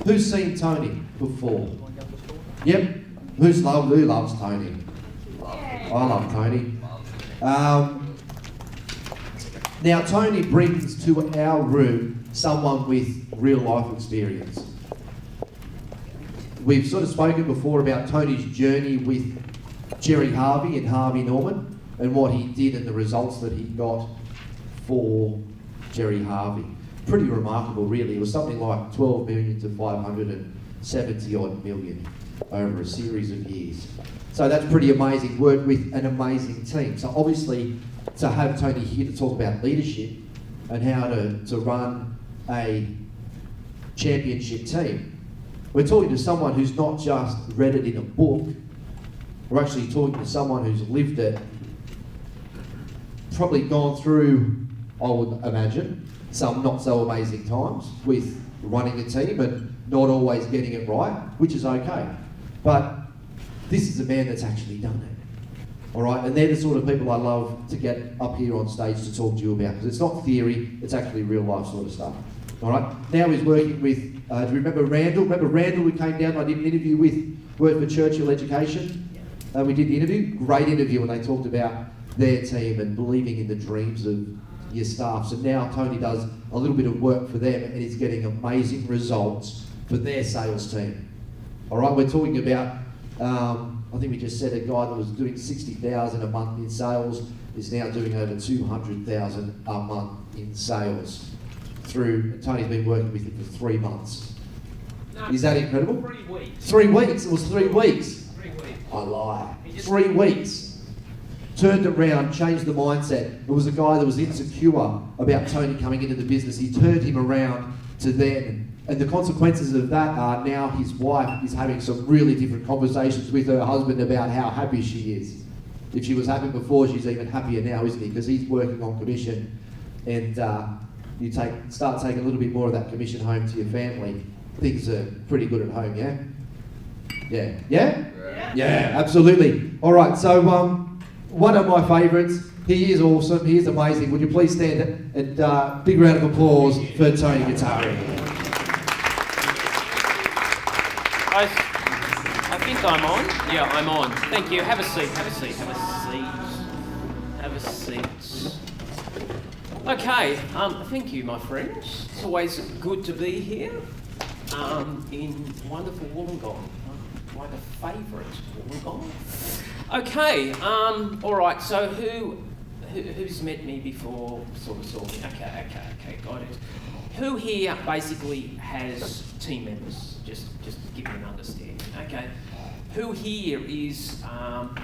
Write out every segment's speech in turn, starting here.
Who's seen Tony before? Yep. Who loves Tony? I love Tony. Now, Tony brings to our room someone with real life experience. We've sort of spoken before about Tony's journey with Jerry Harvey and Harvey Norman and what he did and the results that he got for Jerry Harvey. Pretty remarkable, really. It was something like 12 million to 570 odd million over a series of years. So that's pretty amazing. Worked with an amazing team. So obviously, to have Tony here to talk about leadership and how to run a championship team, we're talking to someone who's not just read it in a book. We're actually talking to someone who's lived it, probably gone through, I would imagine, some not so amazing times with running a team and not always getting it right, which is okay. But this is a man that's actually done it. All right, and they're the sort of people I love to get up here on stage to talk to you about, because it's not theory, it's actually real life sort of stuff. All right, now he's working with, do you remember Randall? Remember Randall we came down, I did an interview with, worked for Churchill Education. We did the interview, great interview, and they talked about their team and believing in the dreams of your staff. So now Tony does a little bit of work for them and he's getting amazing results for their sales team. All right, we're talking about, I think we just said a guy that was doing 60,000 a month in sales is now doing over 200,000 a month in sales. Tony's been working with him for 3 months. No, is that incredible? 3 weeks. 3 weeks, it was 3 weeks. 3 weeks. I lie. 3 weeks. Turned it around, changed the mindset. It was a guy that was insecure about Tony coming into the business. He turned him around to then. And the consequences of that are now his wife is having some really different conversations with her husband about how happy she is. If she was happy before, she's even happier now, isn't he? Because he's working on commission, and you start taking a little bit more of that commission home to your family. Things are pretty good at home, yeah? Yeah? Yeah? Yeah, absolutely. All right, so one of my favourites. He is awesome. He is amazing. Would you please stand and big round of applause for Tony Guattari. I think I'm on. Yeah, I'm on. Thank you. Have a seat. Have a seat. Have a seat. Have a seat. Okay. Thank you, my friends. It's always good to be here. In wonderful Wollongong. Like a favourite Wollongong. Okay. All right. So who's met me before? Sort of. Okay. Got it. Who here basically has team members? Just to give you an understanding. Okay. Who here is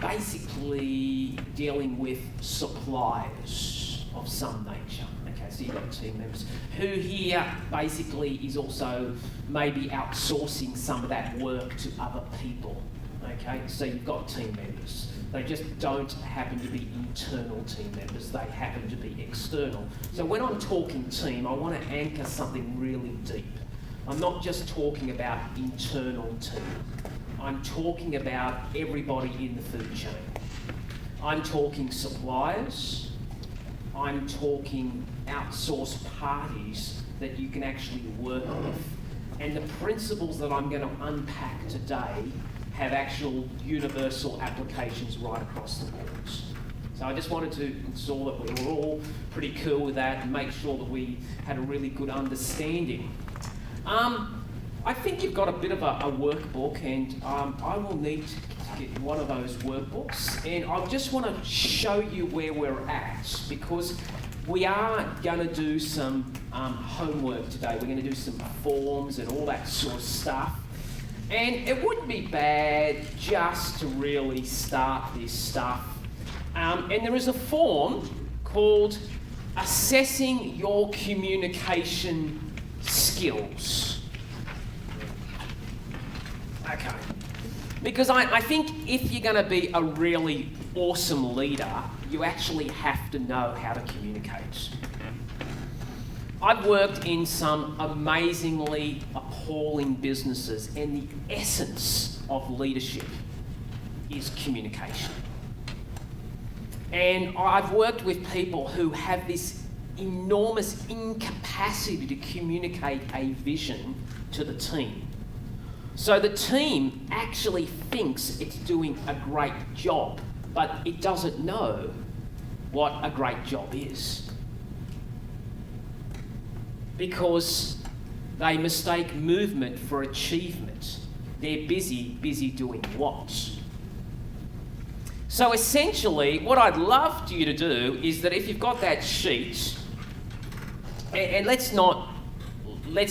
basically dealing with suppliers of some nature? Okay, so you've got team members. Who here basically is also maybe outsourcing some of that work to other people? Okay, so you've got team members. They just don't happen to be internal team members, they happen to be external. So when I'm talking team, I want to anchor something really deep. I'm not just talking about internal team. I'm talking about everybody in the food chain. I'm talking suppliers. I'm talking outsourced parties that you can actually work with. And the principles that I'm going to unpack today have actual universal applications right across the boards. So I just wanted to ensure that we were all pretty cool with that and make sure that we had a really good understanding. I think you've got a bit of a workbook, and I will need to get one of those workbooks, and I just want to show you where we're at, because we are going to do some homework today. We're going to do some forms and all that sort of stuff. And it wouldn't be bad just to really start this stuff. And there is a form called Assessing Your Communication Skills. Okay. Because I think if you're going to be a really awesome leader, you actually have to know how to communicate. I've worked in some amazingly appalling businesses, and the essence of leadership is communication. And I've worked with people who have this enormous incapacity to communicate a vision to the team. So the team actually thinks it's doing a great job, but it doesn't know what a great job is. Because they mistake movement for achievement. They're busy doing what? So essentially, what I'd love you to do is that if you've got that sheet, and let's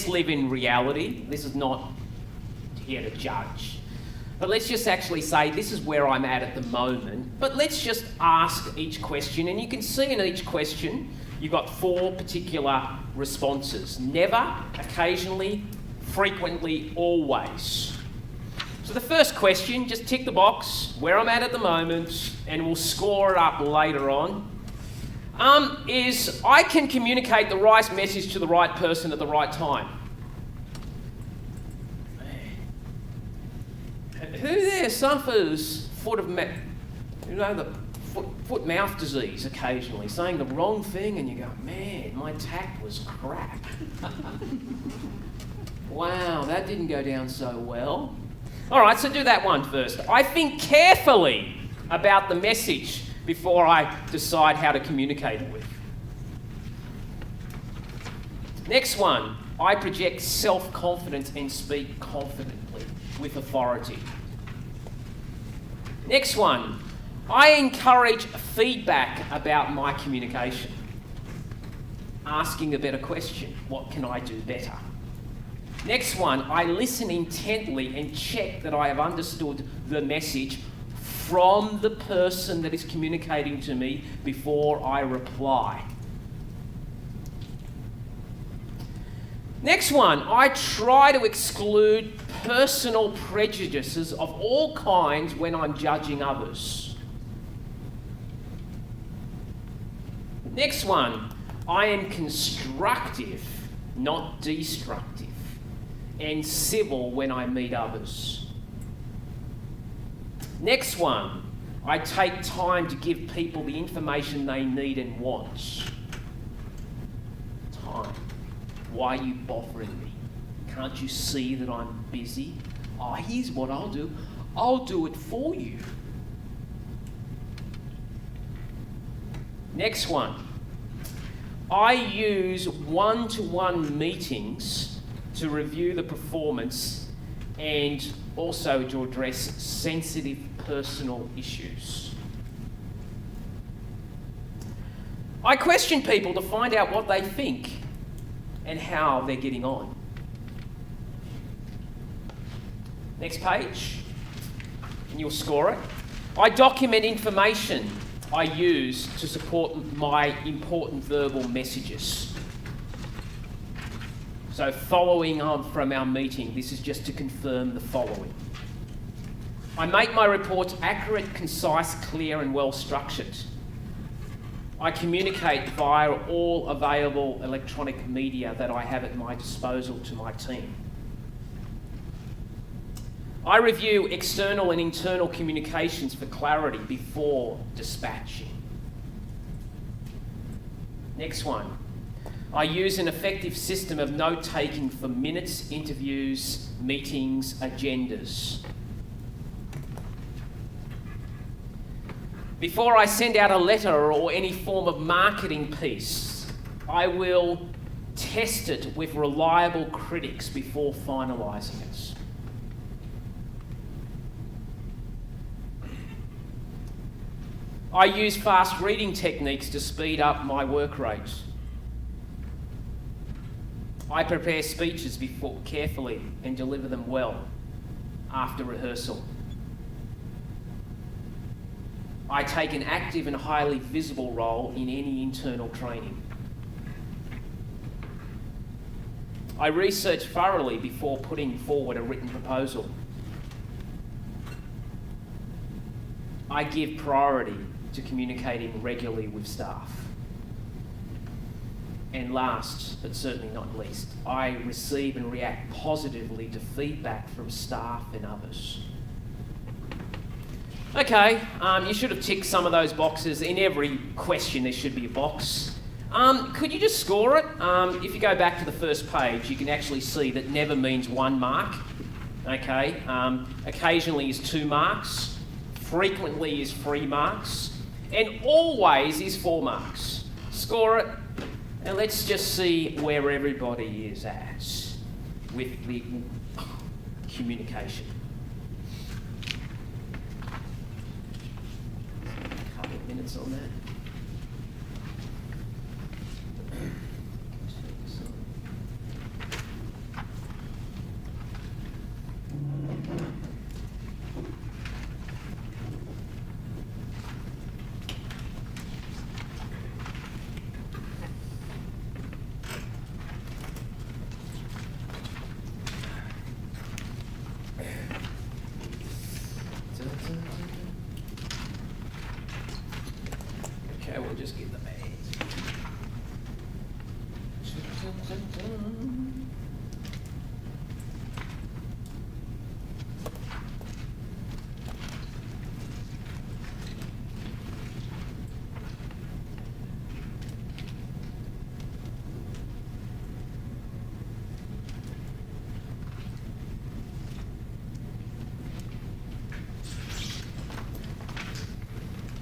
live in reality. This is not here to judge. But let's just actually say, this is where I'm at the moment. But let's just ask each question, and you can see in each question, you've got 4 particular responses. Never, occasionally, frequently, always. So the first question, just tick the box, where I'm at the moment, and we'll score it up later on, is I can communicate the right message to the right person at the right time. Who there suffers foot-mouth disease occasionally, saying the wrong thing and you go, man, my tact was crap. Wow, that didn't go down so well. All right, so do that one first. I think carefully about the message before I decide how to communicate it with. Next one, I project self-confidence and speak confidently with authority. Next one, I encourage feedback about my communication. Asking a better question, what can I do better? Next one, I listen intently and check that I have understood the message from the person that is communicating to me before I reply. Next one, I try to exclude personal prejudices of all kinds when I'm judging others. Next one, I am constructive, not destructive, and civil when I meet others. Next one, I take time to give people the information they need and want. Time. Why are you bothering me? Can't you see that I'm busy? Oh, here's what I'll do. I'll do it for you. Next one. I use one-to-one meetings to review the performance and also to address sensitive personal issues. I question people to find out what they think and how they're getting on. Next page, and you'll score it. I document information I use to support my important verbal messages. So following on from our meeting, this is just to confirm the following. I make my reports accurate, concise, clear, and well structured. I communicate via all available electronic media that I have at my disposal to my team. I review external and internal communications for clarity before dispatching. Next one. I use an effective system of note-taking for minutes, interviews, meetings, agendas. Before I send out a letter or any form of marketing piece, I will test it with reliable critics before finalising it. I use fast reading techniques to speed up my work rate. I prepare speeches carefully and deliver them well after rehearsal. I take an active and highly visible role in any internal training. I research thoroughly before putting forward a written proposal. I give priority to communicating regularly with staff. And last, but certainly not least, I receive and react positively to feedback from staff and others. Okay, you should have ticked some of those boxes. In every question there should be a box. Could you just score it? If you go back to the first page, you can actually see that never means 1 mark. Okay, occasionally is 2 marks, frequently is 3 marks, and always is 4 marks. Score it, and let's just see where everybody is at with the communication. A couple of minutes on that. Okay, we'll just get the bands.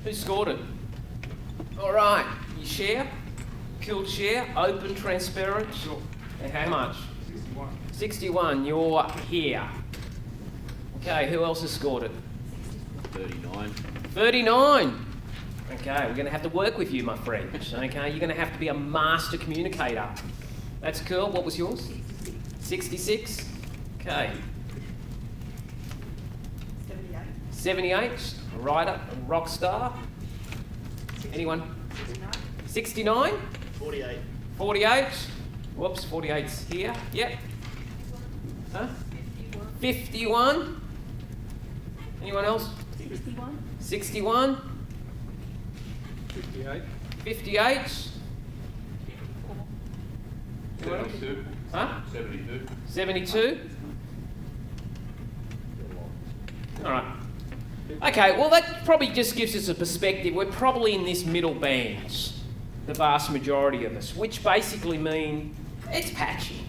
Who scored it? All right, you share? Killed share, open, transparent? Sure. And how much? 61. 61, you're here. Okay, who else has scored it? 39. 39. Okay, we're going to have to work with you, my friend. Okay, you're going to have to be a master communicator. That's cool. What was yours? 66. Okay. 78. Writer, rock star. Anyone? 69. 48. 48. Whoops, 48's here. Yep. Huh? 51. Anyone else? 61. 58. 58. 72. Huh? 72. 72. All right. Okay, well that probably just gives us a perspective. We're probably in this middle band, the vast majority of us, which basically mean it's patchy.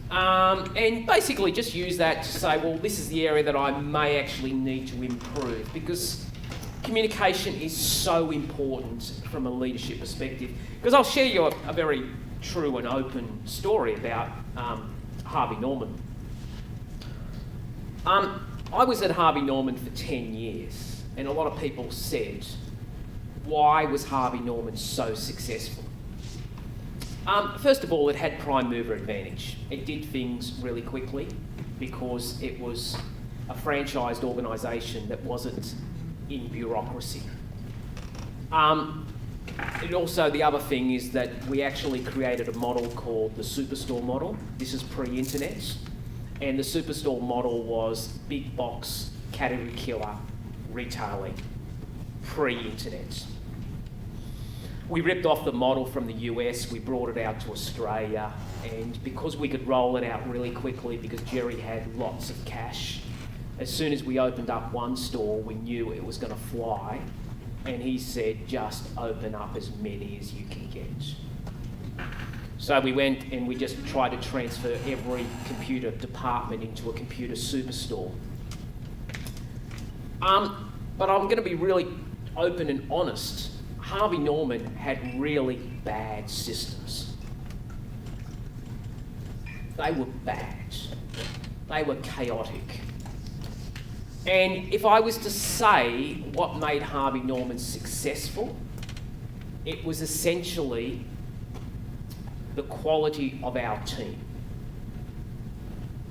And basically just use that to say, well, this is the area that I may actually need to improve, because communication is so important from a leadership perspective. Because I'll share you a very true and open story about Harvey Norman. I was at Harvey Norman for 10 years, and a lot of people said, why was Harvey Norman so successful? First of all, it had prime mover advantage. It did things really quickly because it was a franchised organisation that wasn't in bureaucracy. And also the other thing is that we actually created a model called the superstore model. This is pre-internet. And the superstore model was big box, category killer retailing, pre-internet. We ripped off the model from the US, we brought it out to Australia, and because we could roll it out really quickly, because Jerry had lots of cash, as soon as we opened up one store, we knew it was going to fly, and he said, just open up as many as you can get. So we went and we just tried to transfer every computer department into a computer superstore. But I'm going to be really open and honest. Harvey Norman had really bad systems. They were bad. They were chaotic. And if I was to say what made Harvey Norman successful, it was essentially the quality of our team.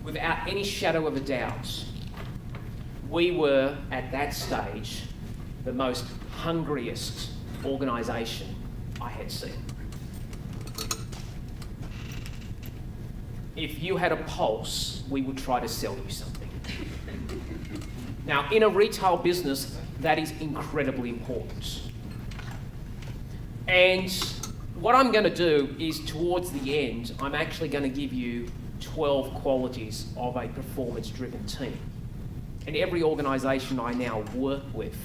Without any shadow of a doubt, we were, at that stage, the most hungriest organisation I had seen. If you had a pulse, we would try to sell you something. Now, in a retail business, that is incredibly important. And what I'm going to do is, towards the end, I'm actually going to give you 12 qualities of a performance-driven team. And every organisation I now work with,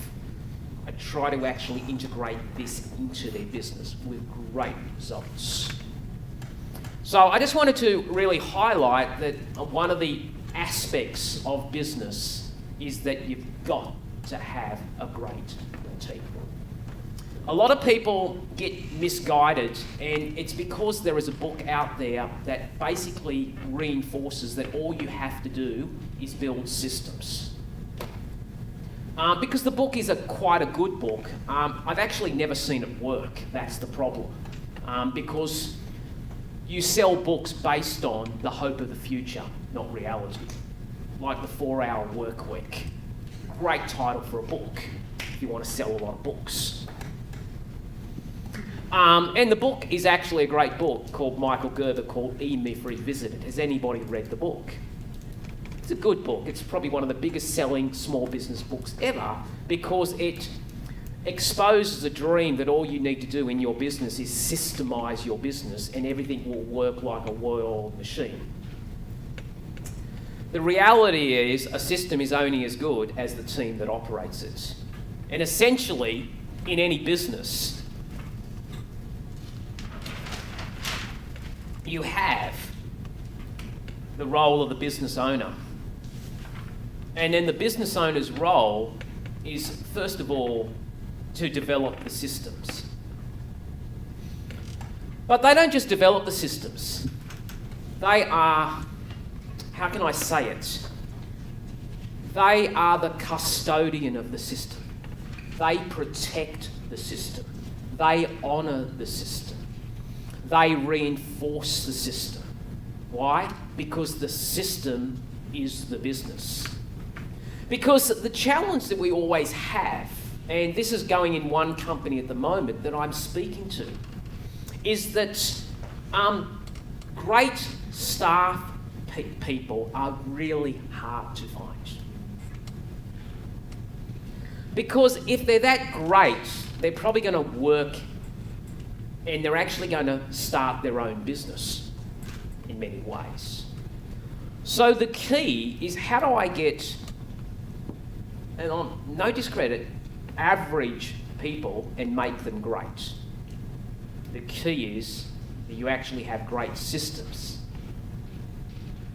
I try to actually integrate this into their business with great results. So I just wanted to really highlight that one of the aspects of business is that you've got to have a great team. A lot of people get misguided, and it's because there is a book out there that basically reinforces that all you have to do is build systems. Because the book is quite a good book, I've actually never seen it work. That's the problem. Because you sell books based on the hope of the future, not reality. Like the 4-Hour Work Week. Great title for a book if you want to sell a lot of books. And the book is actually a great book called Michael Gerber called E-Myth Revisited. Has anybody read the book? It's a good book. It's probably one of the biggest selling small business books ever because it exposes a dream that all you need to do in your business is systemize your business and everything will work like a well-oiled machine. The reality is a system is only as good as the team that operates it. And essentially, in any business, you have the role of the business owner. And then the business owner's role is, first of all, to develop the systems. But they don't just develop the systems. They are, how can I say it? They are the custodian of the system. They protect the system. They honour the system. They reinforce the system. Why? Because the system is the business. Because the challenge that we always have, and this is going in one company at the moment that I'm speaking to, is that great staff people are really hard to find. Because if they're that great, they're probably going to work and they're actually going to start their own business in many ways. So the key is, how do I get, and on no discredit, average people and make them great? The key is that you actually have great systems.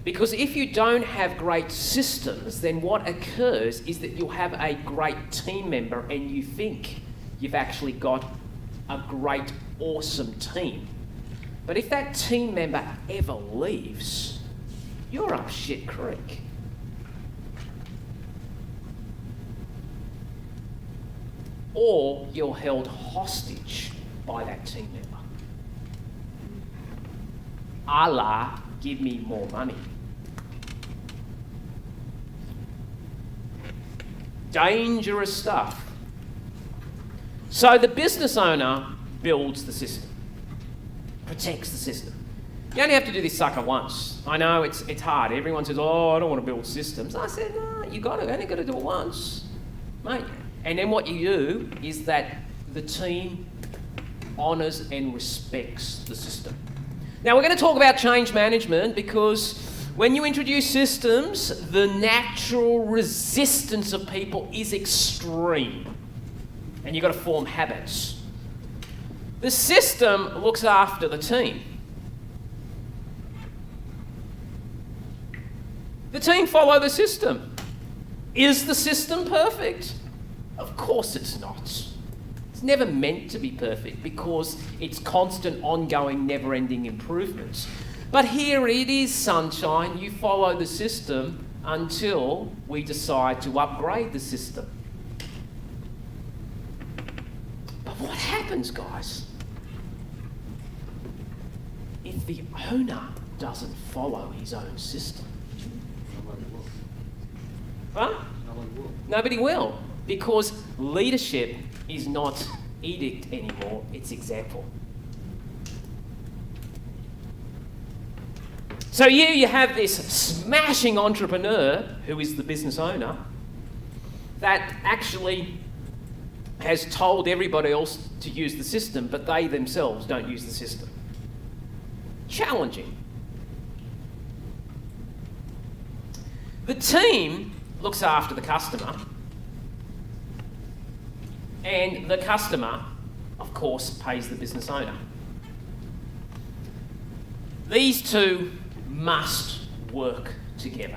Because if you don't have great systems, then what occurs is that you'll have a great team member and you think you've actually got a great, awesome team. But if that team member ever leaves, you're up shit creek. Or you're held hostage by that team member. A la, give me more money. Dangerous stuff. So the business owner builds the system, protects the system. You only have to do this sucker once. I know it's hard. Everyone says, oh, I don't want to build systems. I said, no, you only got to do it once, mate. And then what you do is that the team honours and respects the system. Now we're going to talk about change management, because when you introduce systems, the natural resistance of people is extreme. And you've got to form habits. The system looks after the team. The team follow the system. Is the system perfect? Of course it's not. It's never meant to be perfect because it's constant, ongoing, never-ending improvements. But here it is, sunshine. You follow the system until we decide to upgrade the system. But what happens, guys, if the owner doesn't follow his own system? Huh? Nobody will. Because leadership is not edict anymore, it's example. So here you have this smashing entrepreneur, who is the business owner, that actually has told everybody else to use the system, but they themselves don't use the system. Challenging. The team looks after the customer, and the customer, of course, pays the business owner. These two must work together.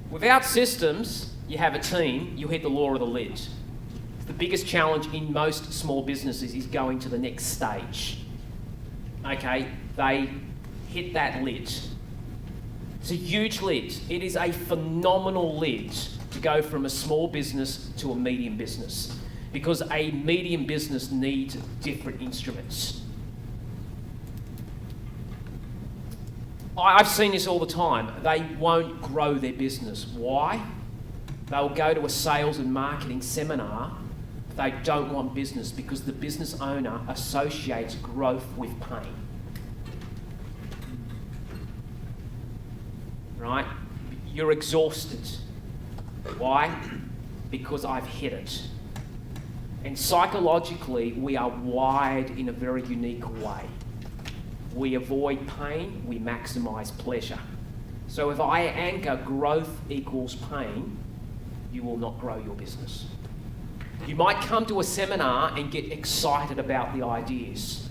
Without systems, you have a team, you hit the law of the lid. The biggest challenge in most small businesses is going to the next stage. Okay, they hit that lid. It's a huge lid. It is a phenomenal lid to go from a small business to a medium business, because a medium business needs different instruments. I've seen this all the time. They won't grow their business. Why? They'll go to a sales and marketing seminar. They don't want business because the business owner associates growth with pain. Right? You're exhausted. Why? Because I've hit it. And psychologically, we are wired in a very unique way. We avoid pain, we maximise pleasure. So if I anchor growth equals pain, you will not grow your business. You might come to a seminar and get excited about the ideas,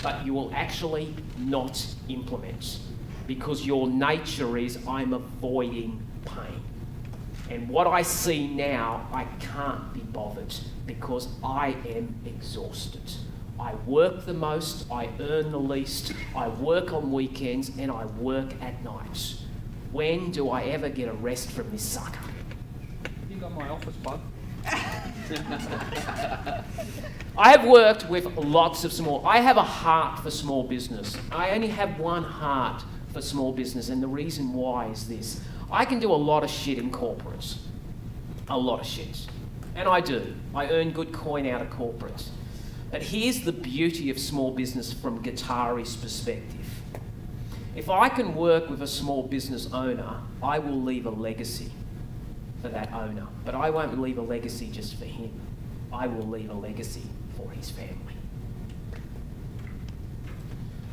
but you will actually not implement, because your nature is, I'm avoiding pain. And what I see now, I can't be bothered because I am exhausted. I work the most, I earn the least, I work on weekends, and I work at night. When do I ever get a rest from this sucker? You got my office, bud. I have worked with lots of small... I have a heart for small business. I only have one heart for small business, and the reason why is this. I can do a lot of shit in corporates. A lot of shit. And I do. I earn good coin out of corporates. But here's the beauty of small business from Guitari's perspective. If I can work with a small business owner, I will leave a legacy for that owner. But I won't leave a legacy just for him. I will leave a legacy for his family.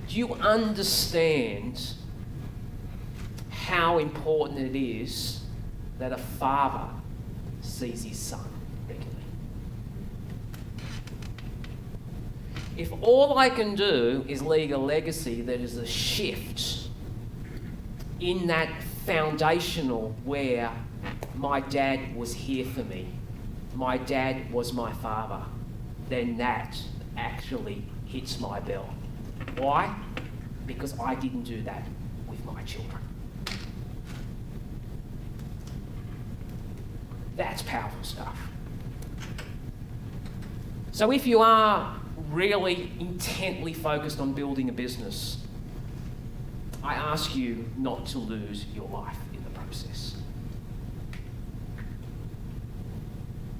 Do you understand how important it is that a father sees his son regularly? If all I can do is leave a legacy that is a shift in that foundational where my dad was here for me, my dad was my father, then that actually hits my bell. Why? Because I didn't do that with my children. That's powerful stuff. So if you are really intently focused on building a business, I ask you not to lose your life in the process.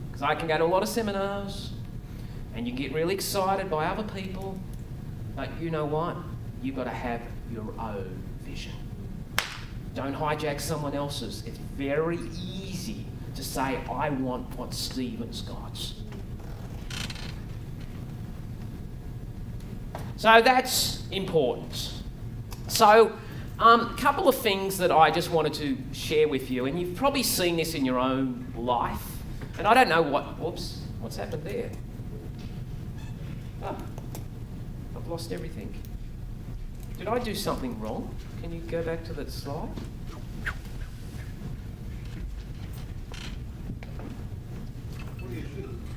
Because I can go to a lot of seminars and you get really excited by other people, but you know what? You've got to have your own vision. Don't hijack someone else's. It's very easy to say, I want what Stephen's got. So that's important. So a couple of things that I just wanted to share with you, and you've probably seen this in your own life, and I don't know what's happened there? Oh, I've lost everything. Did I do something wrong? Can you go back to that slide?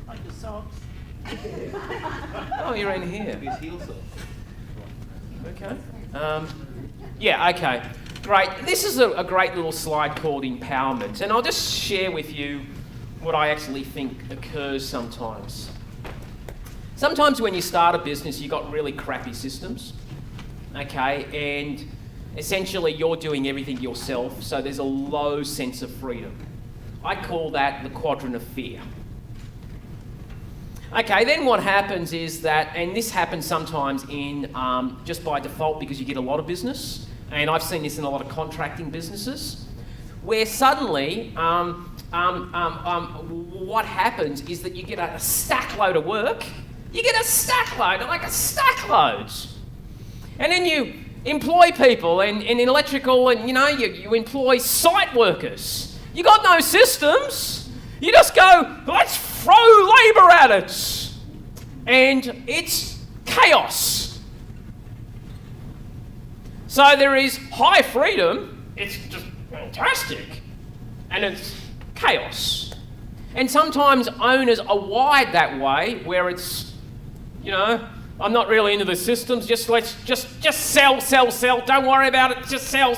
Like your socks. Oh, you're in here. His heels off. Okay. Yeah, okay. Great. This is a great little slide called empowerment, and I'll just share with you what I actually think occurs sometimes. Sometimes when you start a business, you've got really crappy systems, okay, and essentially you're doing everything yourself, so there's a low sense of freedom. I call that the quadrant of fear. Okay, then what happens is that, and this happens sometimes in just by default because you get a lot of business, and I've seen this in a lot of contracting businesses, where suddenly what happens is that you get a stack load of work. You get a stack load, like a stack load. And then you employ people and in electrical, and you employ site workers. You got no systems. You just go, let's throw labour at it. And it's chaos. So there is high freedom, it's just fantastic, and it's chaos. And sometimes owners are wired that way, where it's, I'm not really into the systems, just sell, don't worry about it, just sell,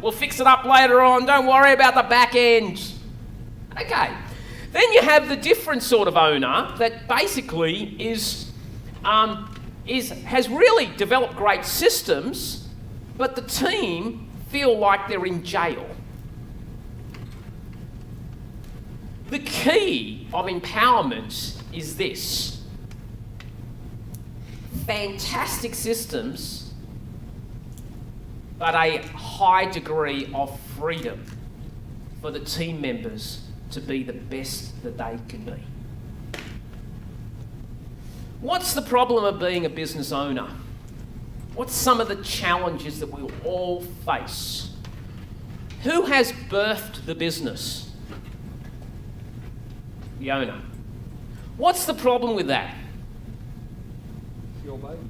we'll fix it up later on, don't worry about the back end. Okay. Then you have the different sort of owner that basically has really developed great systems, but the team feel like they're in jail. The key of empowerment is this: fantastic systems, but a high degree of freedom for the team members to be the best that they can be. What's the problem of being a business owner? What's some of the challenges that we'll all face? Who has birthed the business? The owner. What's the problem with that? Your baby.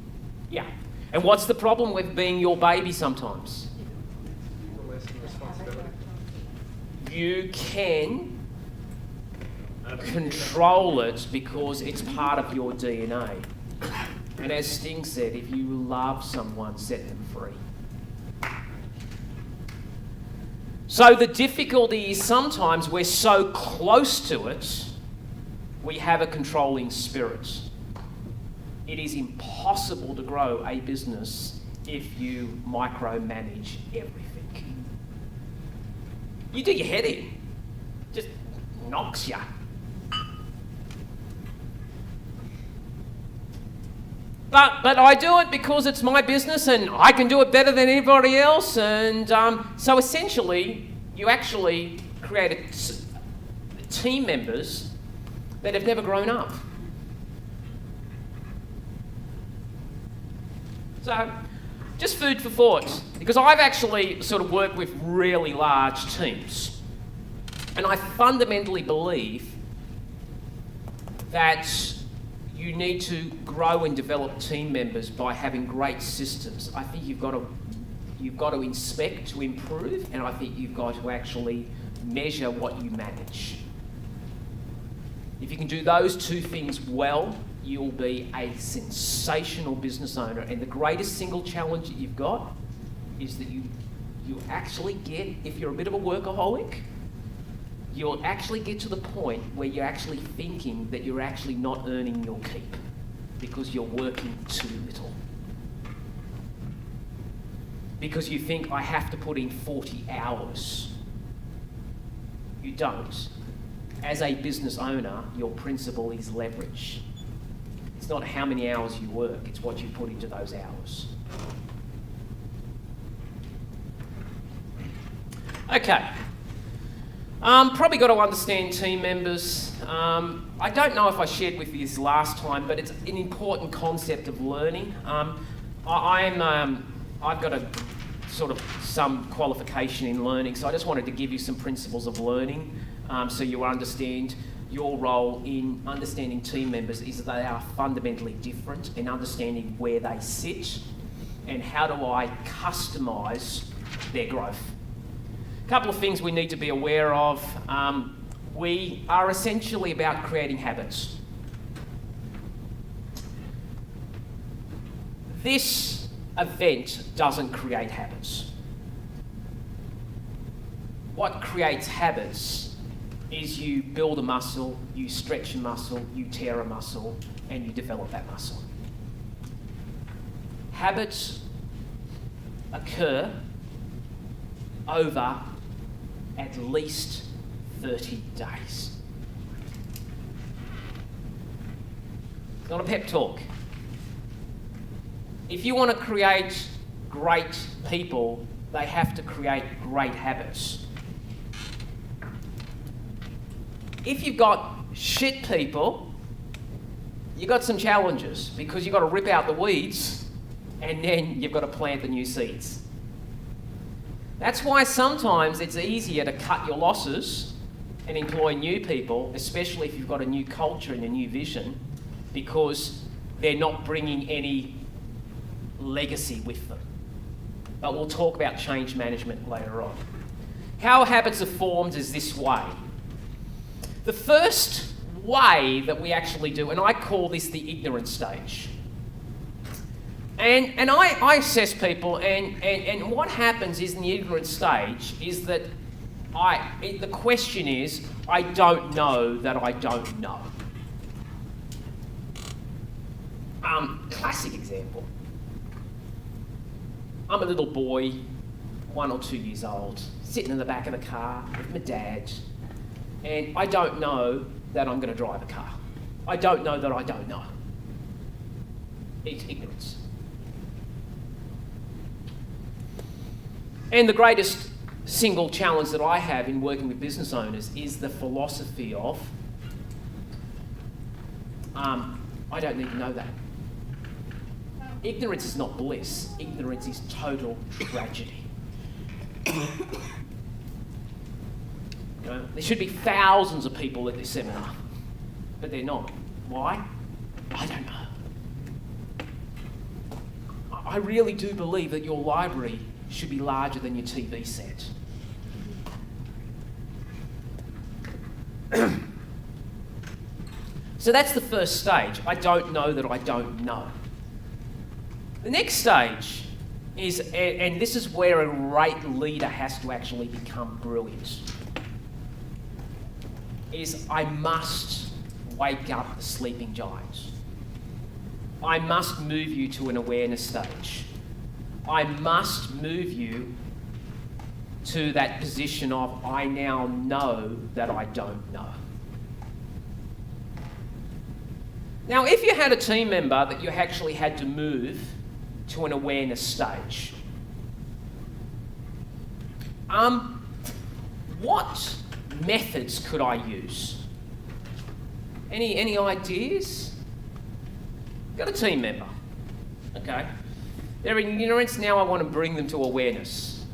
Yeah. And what's the problem with being your baby sometimes? The less responsibility. You can control it because it's part of your DNA. And as Sting said, if you love someone, set them free. So the difficulty is sometimes we're so close to it, we have a controlling spirit. It is impossible to grow a business if you micromanage everything. You do your head in, just knocks you. But I do it because it's my business and I can do it better than anybody else. And so essentially, you actually create team members that have never grown up. So, just food for thought, because I've actually sort of worked with really large teams. And I fundamentally believe that you need to grow and develop team members by having great systems. I think you've got to inspect to improve, and I think you've got to actually measure what you manage. If you can do those two things well, you'll be a sensational business owner. And the greatest single challenge that you've got is that you actually get, if you're a bit of a workaholic, you'll actually get to the point where you're actually thinking that you're actually not earning your keep because you're working too little. Because you think, I have to put in 40 hours. You don't. As a business owner, your principle is leverage. It's not how many hours you work, it's what you put into those hours. Okay. Probably got to understand team members. I don't know if I shared with you this last time, but it's an important concept of learning. I've got a sort of some qualification in learning, so I just wanted to give you some principles of learning so you understand your role in understanding team members is that they are fundamentally different and understanding where they sit and how do I customise their growth. A couple of things we need to be aware of. We are essentially about creating habits. This event doesn't create habits. What creates habits is you build a muscle, you stretch a muscle, you tear a muscle, and you develop that muscle. Habits occur over at least 30 days. It's not a pep talk. If you want to create great people, they have to create great habits. If you've got shit people, you've got some challenges because you've got to rip out the weeds and then you've got to plant the new seeds. That's why sometimes it's easier to cut your losses and employ new people, especially if you've got a new culture and a new vision, because they're not bringing any legacy with them. but we'll talk about change management later on. How habits are formed is this way. The first way that we actually do, and I call this the ignorance stage. And I assess people, and what happens is in the ignorance stage is that the question is, I don't know that I don't know. Classic example. I'm a little boy, 1 or 2 years old, sitting in the back of the car with my dad, and I don't know that I'm going to drive a car. I don't know that I don't know. It's ignorance. And the greatest single challenge that I have in working with business owners is the philosophy of, I don't need to know that. Ignorance is not bliss. Ignorance is total tragedy. You know, there should be thousands of people at this seminar, but they're not. Why? I don't know. I really do believe that your library should be larger than your TV set. So that's the first stage. I don't know that I don't know. The next stage is, and this is where a great leader has to actually become brilliant, is I must wake up the sleeping giant. I must move you to an awareness stage. I must move you to that position of, I now know that I don't know. Now, if you had a team member that you actually had to move to an awareness stage, what methods could I use? Any ideas? Got a team member, okay? They're in ignorance, now I want to bring them to awareness.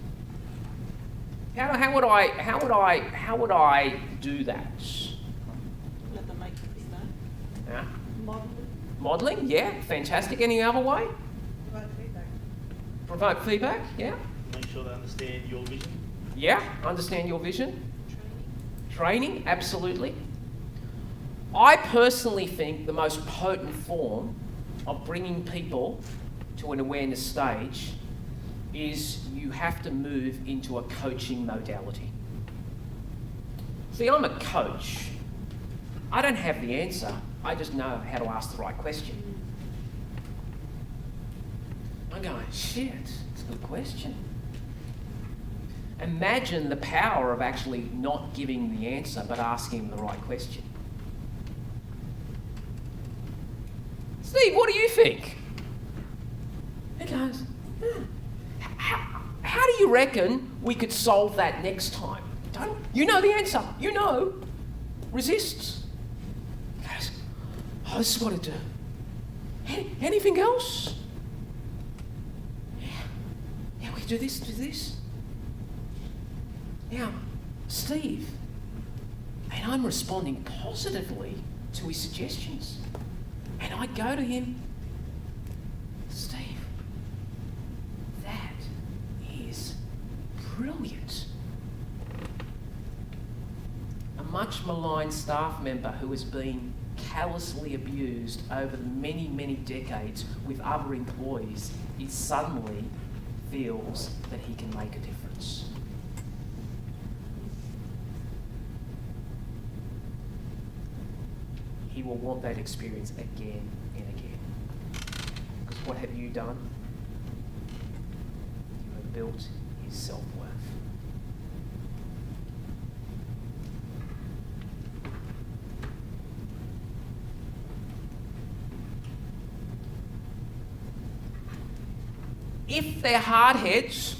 How would I do that? Let them make feedback. Yeah. Modeling. Modelling, yeah, fantastic. Any other way? Provide feedback. Provide feedback, yeah. Make sure they understand your vision. Yeah, understand your vision. Training. Training, absolutely. I personally think the most potent form of bringing people to an awareness stage is you have to move into a coaching modality. See, I'm a coach. I don't have the answer. I just know how to ask the right question. I'm going, shit, it's a good question. Imagine the power of actually not giving the answer but asking the right question. Steve, what do you think? He goes, how do you reckon we could solve that next time? Don't, you know the answer. You know. Resist. He goes, oh, this is what I do. Anything else? Yeah, we do this, do this. Now, Steve, and I'm responding positively to his suggestions. And I go to him, Steve, that is brilliant. A much maligned staff member who has been callously abused over the many, many decades with other employees is suddenly feels that he can make a difference. He will want that experience again and again. Because what have you done? You have built his self-worth. If they're hardheads,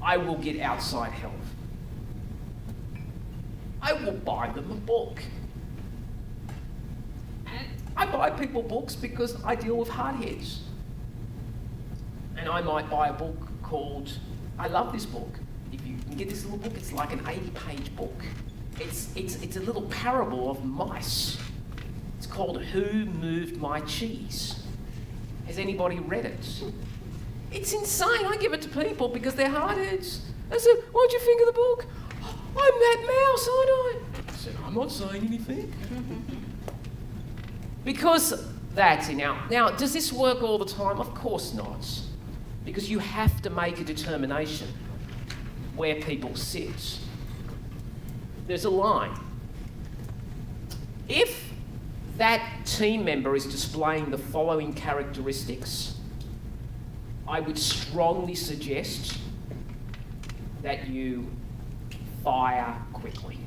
I will get outside help. I will buy them a book. And I buy people books because I deal with hardheads. And I might buy a book called, I love this book. If you can get this little book, it's like an 80-page book. It's a little parable of mice. It's called Who Moved My Cheese? Has anybody read it? It's insane. I give it to people because they're hardheads. I said, what'd you think of the book? I'm that mouse, aren't I? I said, I'm not saying anything. Because that's in our... Now, does this work all the time? Of course not. Because you have to make a determination where people sit. There's a line. If that team member is displaying the following characteristics, I would strongly suggest that you fire quickly.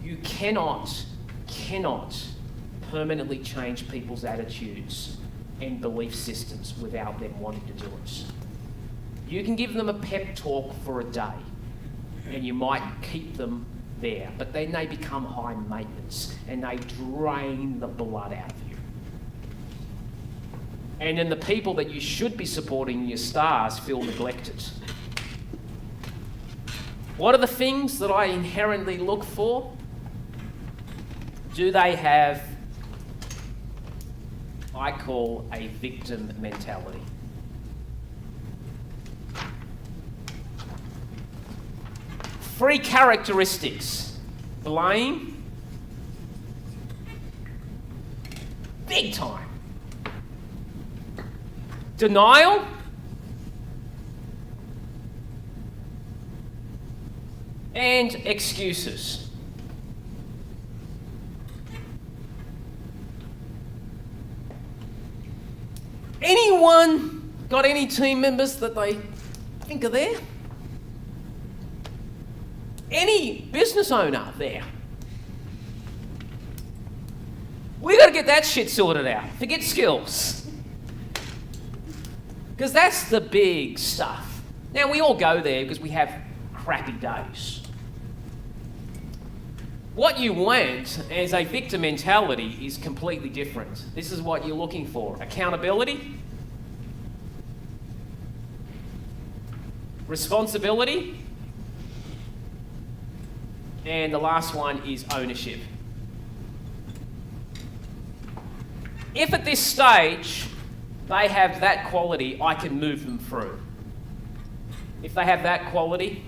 You cannot permanently change people's attitudes and belief systems without them wanting to do it. You can give them a pep talk for a day and you might keep them there, but then they become high maintenance and they drain the blood out of you. And then the people that you should be supporting, your stars, feel neglected. What are the things that I inherently look for? Do they have, I call, a victim mentality? Three characteristics. Blame. Big time. Denial. And excuses. Anyone got any team members that they think are there? Any business owner there? We got to get that shit sorted out. Forget skills. Because that's the big stuff. Now, we all go there because we have crappy days. What you want as a victim mentality is completely different. This is what you're looking for. Accountability. Responsibility. And the last one is ownership. If at this stage they have that quality, I can move them through. If they have that quality,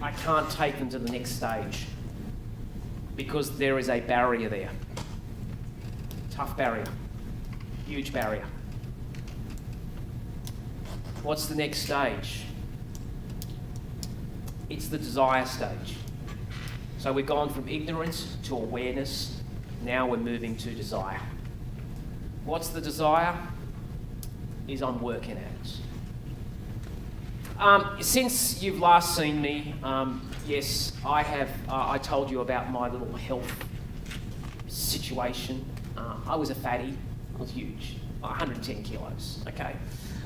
I can't take them to the next stage because there is a barrier there. Tough barrier. Huge barrier. What's the next stage? It's the desire stage. So we've gone from ignorance to awareness. Now we're moving to desire. What's the desire? Is I'm working at it. Since you've last seen me, yes, I have. I told you about my little health situation. I was a fatty. I was huge, 110 kilos. Okay,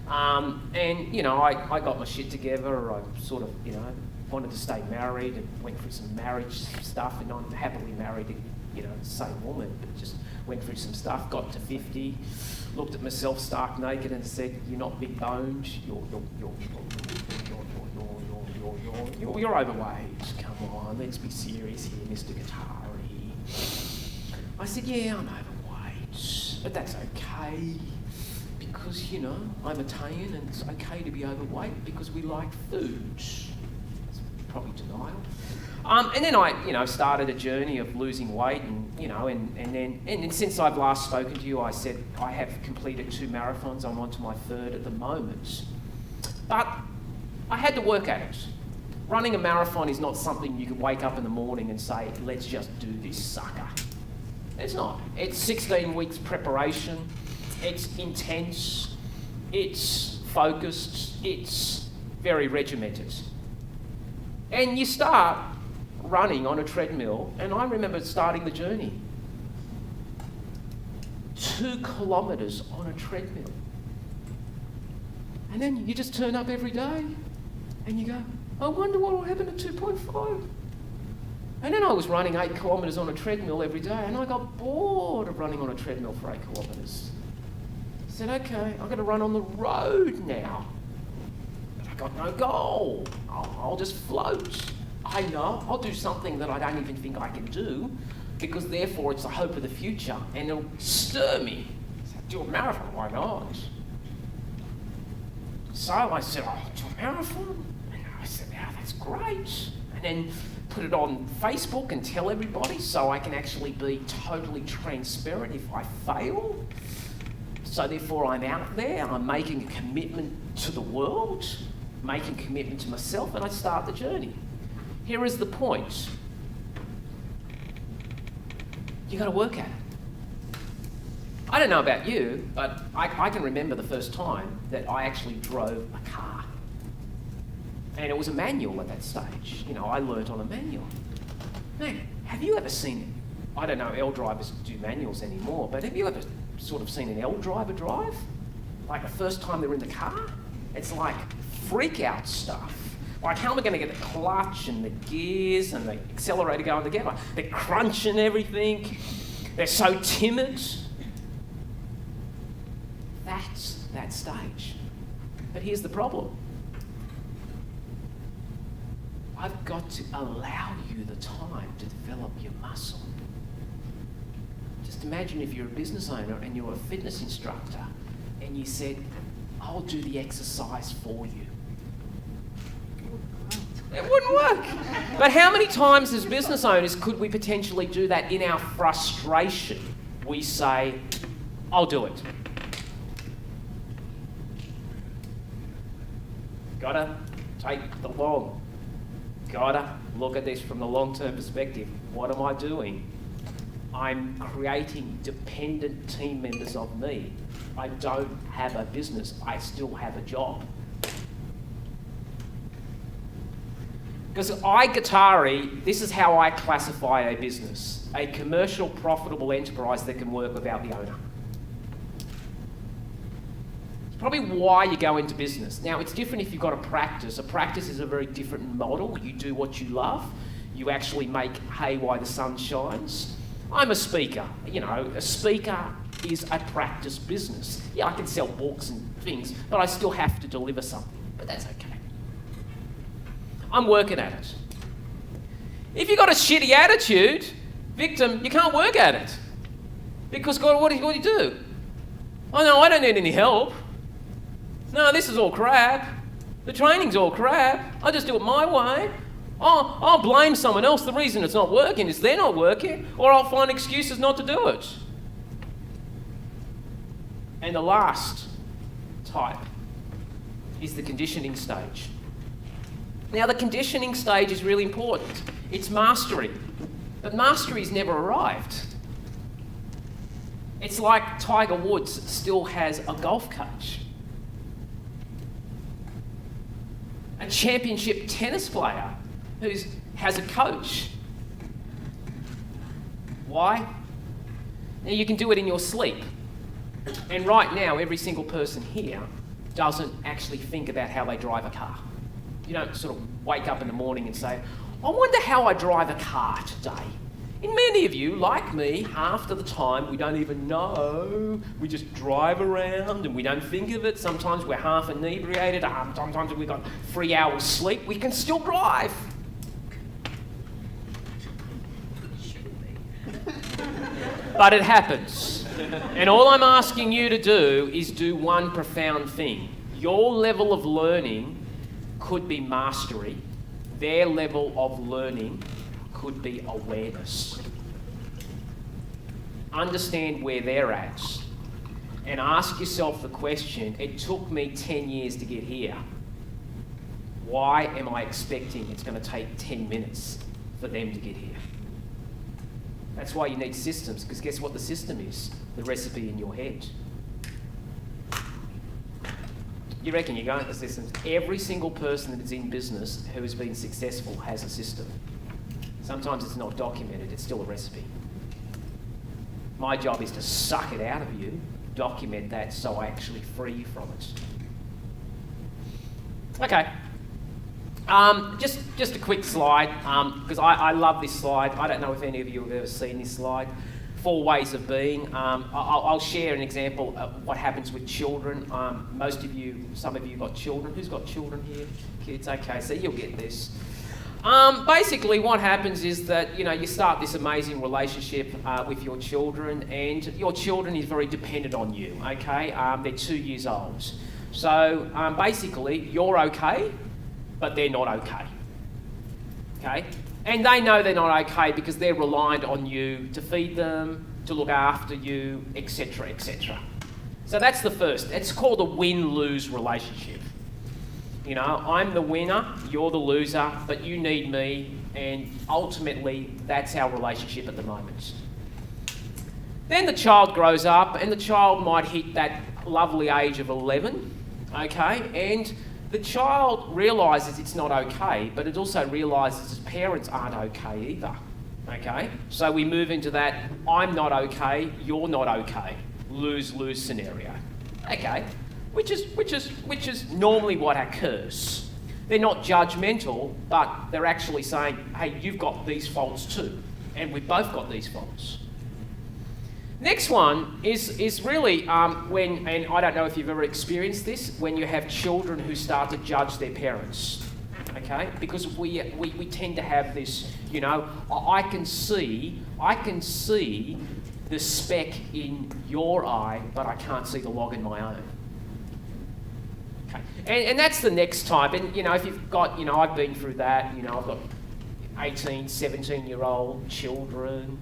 and you know, I got my shit together. I sort of, you know, wanted to stay married and went through some marriage stuff, and I'm happily married to, you know, the same woman, but just went through some stuff. Got to 50, looked at myself stark naked and said, "You're not big boned. You're overweight. Come on, let's be serious here, Mr. Guitari." I said, "Yeah, I'm overweight, but that's okay because, you know, I'm Italian and it's okay to be overweight because we like food." That's probably denial. And then I, you know, started a journey of losing weight, and you know, and then since I've last spoken to you, I said I have completed 2 marathons. I'm on to my 3rd at the moment, but I had to work at it. Running a marathon is not something you can wake up in the morning and say, "Let's just do this sucker." It's not. It's 16 weeks preparation. It's intense. It's focused. It's very regimented. And you start running on a treadmill, and I remember starting the journey. 2 kilometres on a treadmill. And then you just turn up every day, and you go, "I wonder what will happen at 2.5. And then I was running 8 kilometres on a treadmill every day, and I got bored of running on a treadmill for 8 kilometres. I said, "Okay, I've got to run on the road now. But I got no goal. I'll just float. I know I'll do something that I don't even think I can do, because therefore it's the hope of the future, and it'll stir me." do a marathon, why not? So I said, oh, do a marathon? And I said, yeah, that's great. And then put it on Facebook and tell everybody so I can actually be totally transparent if I fail. So therefore I'm out there, I'm making a commitment to the world, making a commitment to myself, and I start the journey. Here is the point. You got to work at it. I don't know about you, but I can remember the first time that I actually drove a car. And it was a manual at that stage. You know, I learnt on a manual. Man, have you ever seen it? I don't know, L drivers do manuals anymore, but have you ever sort of seen an L driver drive? Like the first time they're in the car? It's like freak out stuff. Like, how am I going to get the clutch and the gears and the accelerator going together? They're crunching everything. They're so timid. That's that stage. But here's the problem. I've got to allow you the time to develop your muscle. Just imagine if you're a business owner and you're a fitness instructor and you said, I'll do the exercise for you. It wouldn't work. But how many times as business owners could we potentially do that in our frustration? We say, I'll do it. Gotta take the long. Gotta look at this from the long-term perspective. What am I doing? I'm creating dependent team members of me. I don't have a business. I still have a job. Because iGuitari, this is how I classify a business. A commercial, profitable enterprise that can work without the owner. It's probably why you go into business. Now, it's different if you've got a practice. A practice is a very different model. You do what you love. You actually make hay while the sun shines. I'm a speaker. You know, a speaker is a practice business. Yeah, I can sell books and things, but I still have to deliver something. But that's okay. I'm working at it. If you've got a shitty attitude, victim, you can't work at it. Because God, what do you do? Oh no, I don't need any help. No, this is all crap. The training's all crap. I just do it my way. Oh, I'll blame someone else. The reason it's not working is they're not working, or I'll find excuses not to do it. And the last type is the conditioning stage. Now, the conditioning stage is really important. It's mastery. But mastery's never arrived. It's like Tiger Woods still has a golf coach. A championship tennis player who has a coach. Why? Now, you can do it in your sleep. And right now, every single person here doesn't actually think about how they drive a car. You don't sort of wake up in the morning and say, I wonder how I drive a car today. And many of you, like me, half of the time we don't even know. We just drive around and we don't think of it. Sometimes we're half inebriated. Sometimes we've got 3 hours sleep. We can still drive. But it happens. And all I'm asking you to do is do one profound thing. Your level of learning could be mastery. Their level of learning could be awareness. Understand where they're at and ask yourself the question, it took me 10 years to get here. Why am I expecting it's going to take 10 minutes for them to get here? That's why you need systems, because guess what the system is? The recipe in your head. You reckon you're going to systems? Every single person that is in business who has been successful has a system. Sometimes it's not documented, it's still a recipe. My job is to suck it out of you, document that so I actually free you from it. Okay. Just a quick slide, because I love this slide. I don't know if any of you have ever seen this slide. 4 ways of being. I'll share an example of what happens with children. Most of you, some of you got children. Who's got children here? Kids, okay, so you'll get this. Basically, what happens is that you start this amazing relationship with your children, and your children is very dependent on you. Okay, they're 2 years old, so basically you're okay, but they're not okay. Okay, and they know they're not okay because they're reliant on you to feed them, to look after you, etc., etc. So that's the first. It's called a win-lose relationship. I'm the winner, you're the loser, but you need me, and ultimately that's our relationship at the moment. Then the child grows up, and the child might hit that lovely age of 11, okay, and the child realises it's not okay, but it also realises its parents aren't okay either, okay? So we move into that I'm not okay, you're not okay, lose-lose scenario, okay? Which is normally what occurs. They're not judgmental, but they're actually saying, hey, you've got these faults too, and we've both got these faults. Next one is really when, and I don't know if you've ever experienced this, when you have children who start to judge their parents, okay? Because we tend to have this, I can see the speck in your eye, but I can't see the log in my own. Okay. And that's the next type. And, if you've got, I've been through that. I've got 18, 17-year-old children.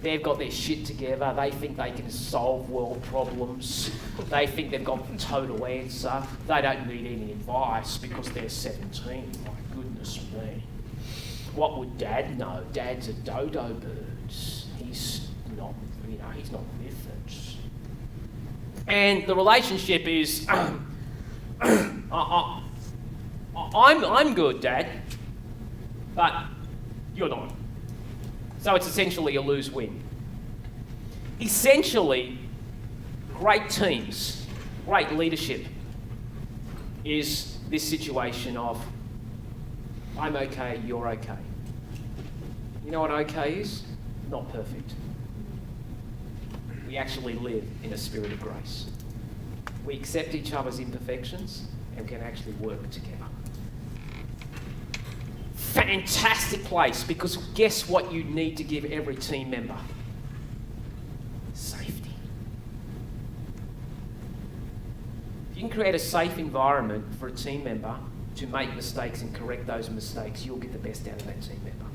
They've got their shit together. They think they can solve world problems. They think they've got the total answer. They don't need any advice because they're 17. My goodness me. What would Dad know? Dad's a dodo bird. He's not, he's not with it. And the relationship is... I'm good, Dad, but you're not. So it's essentially a lose-win. Essentially, great teams, great leadership is this situation of I'm okay, you're okay. You know what okay is? Not perfect. We actually live in a spirit of grace. We accept each other's imperfections and can actually work together. Fantastic place, because guess what you need to give every team member? Safety. If you can create a safe environment for a team member to make mistakes and correct those mistakes, you'll get the best out of that team member.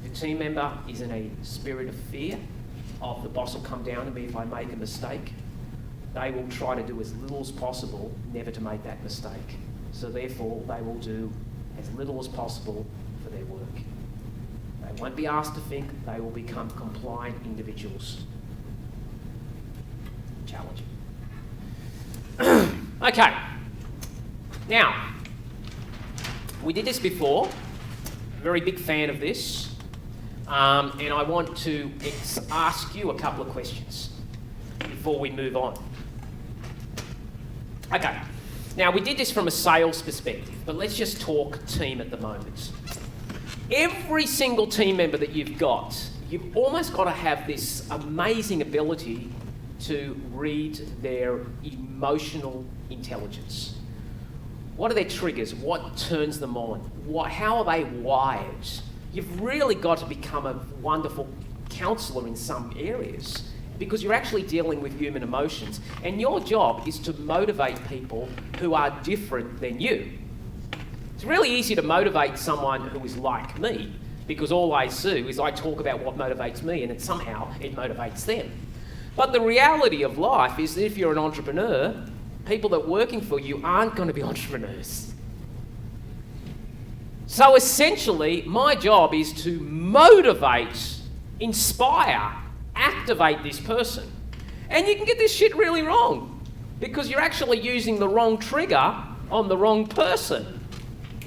If a team member is in a spirit of fear of the boss will come down to me if I make a mistake, they will try to do as little as possible never to make that mistake. So therefore, they will do as little as possible for their work. They won't be asked to think, they will become compliant individuals. Challenging. Okay. Now, we did this before. Very big fan of this. And I want to ask you a couple of questions before we move on. Okay, now we did this from a sales perspective, but let's just talk team at the moment. Every single team member that you've almost got to have this amazing ability to read their emotional intelligence. What are their triggers? What turns them on? How are they wired? You've really got to become a wonderful counsellor in some areas, because you're actually dealing with human emotions. And your job is to motivate people who are different than you. It's really easy to motivate someone who is like me, because all I do is I talk about what motivates me, and somehow it motivates them. But the reality of life is that if you're an entrepreneur, people that are working for you aren't going to be entrepreneurs. So essentially, my job is to motivate, inspire, activate this person. And you can get this shit really wrong, because you're actually using the wrong trigger on the wrong person.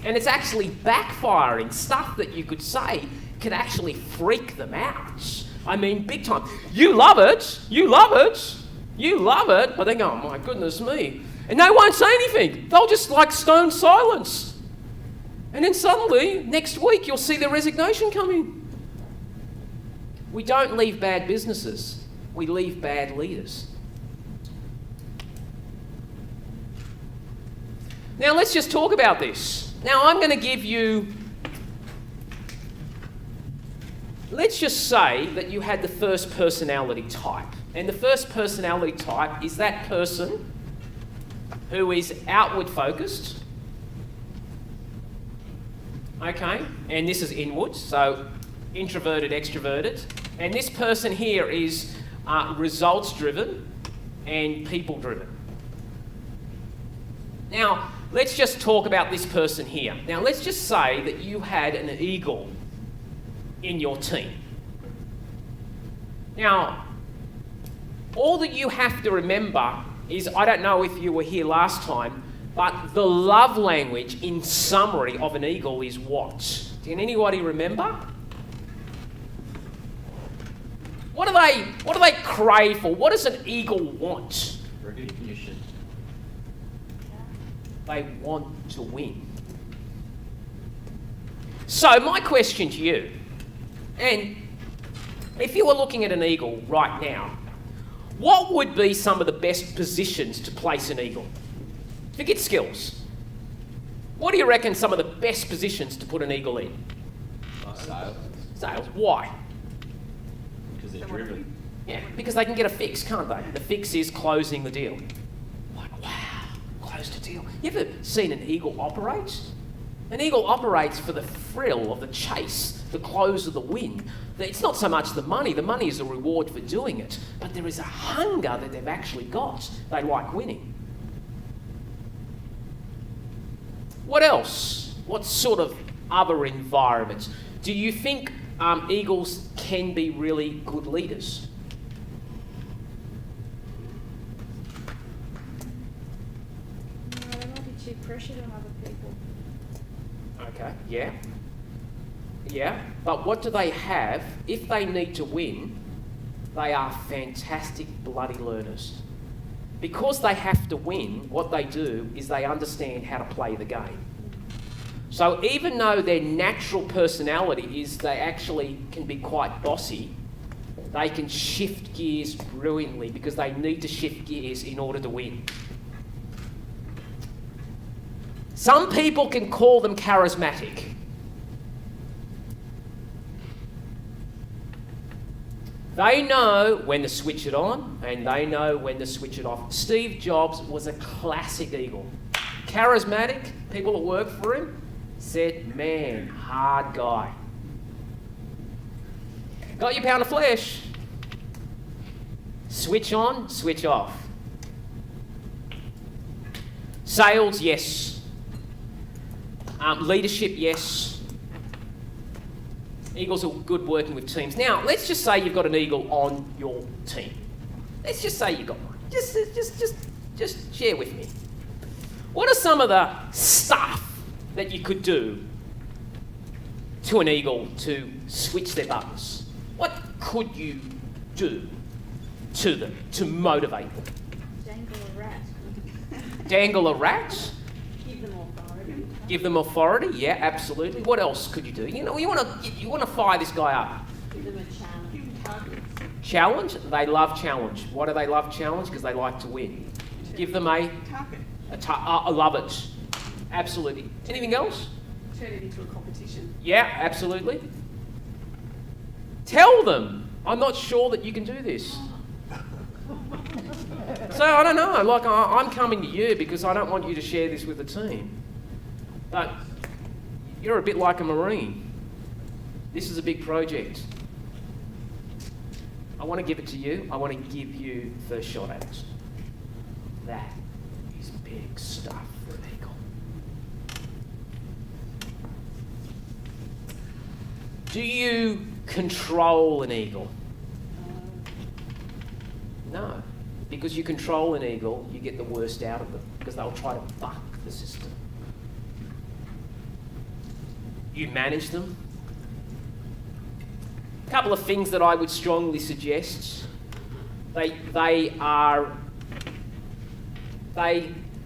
And it's actually backfiring. Stuff that you could say could actually freak them out. I mean, big time. You love it, you love it, you love it, but they go, oh my goodness me. And they won't say anything. They'll just like stone silence. And then suddenly, next week, you'll see the resignation coming. We don't leave bad businesses. We leave bad leaders. Now, let's just talk about this. Now, I'm going to give you let's just say that you had the first personality type. And the first personality type is that person who is outward focused. Okay, and this is inward, so introverted, extroverted. And this person here is results driven and people driven. Now, let's just talk about this person here. Now, let's just say that you had an eagle in your team. Now, all that you have to remember is, I don't know if you were here last time, but the love language in summary of an eagle is what? Can anybody remember? What do they crave for? What does an eagle want? Recognition. They want to win. So my question to you, and if you were looking at an eagle right now, what would be some of the best positions to place an eagle? Forget skills. What do you reckon some of the best positions to put an eagle in? Sales. Sales. Why? Because they're driven. Yeah, because they can get a fix, can't they? The fix is closing the deal. Like, wow, closed a deal. You ever seen an eagle operate? An eagle operates for the thrill of the chase, the close of the win. It's not so much the money is a reward for doing it, but there is a hunger that they've actually got. They like winning. What else? What sort of other environments? Do you think eagles can be really good leaders? No, they might be too pressured on other people. Okay, yeah. Yeah, but what do they have? If they need to win, they are fantastic bloody learners. Because they have to win, what they do is they understand how to play the game. So even though their natural personality is they actually can be quite bossy, they can shift gears brilliantly because they need to shift gears in order to win. Some people can call them charismatic. They know when to switch it on and they know when to switch it off. Steve Jobs was a classic eagle. Charismatic, people that worked for him said, man, hard guy. Got your pound of flesh. Switch on, switch off. Sales, yes. Leadership, yes. Eagles are good working with teams. Now, let's just say you've got an eagle on your team. Let's just say you've got one. Just share with me. What are some of the stuff that you could do to an eagle to switch their buttons? What could you do to them to motivate them? Dangle a rat. Dangle a rat? Give them authority. Give them authority? Yeah, absolutely. What else could you do? You know, you want to fire this guy up. Give them a challenge. Challenge? They love challenge. Why do they love challenge? Because they like to win. Give them a Target. I love it. Absolutely. Anything else? Turn it into a competition. Yeah, absolutely. Tell them, I'm not sure that you can do this. So I don't know, like I'm coming to you because I don't want you to share this with the team. But you're a bit like a Marine. This is a big project. I want to give it to you. I want to give you first shot at it. That is big stuff for an eagle. Do you control an eagle? No. Because you control an eagle, you get the worst out of them because they'll try to buck the system. You manage them. A couple of things that I would strongly suggest. They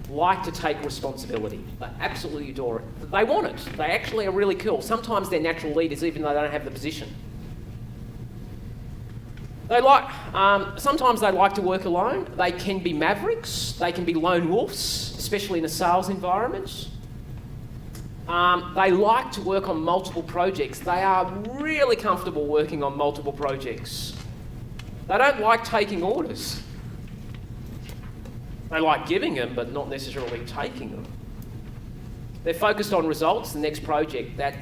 like to take responsibility. They absolutely adore it. They want it. They actually are really cool. Sometimes they're natural leaders even though they don't have the position. They like, sometimes they like to work alone. They can be mavericks. They can be lone wolves, especially in a sales environment. They like to work on multiple projects. They are really comfortable working on multiple projects. They don't like taking orders. They like giving them, but not necessarily taking them. They're focused on results, the next project. But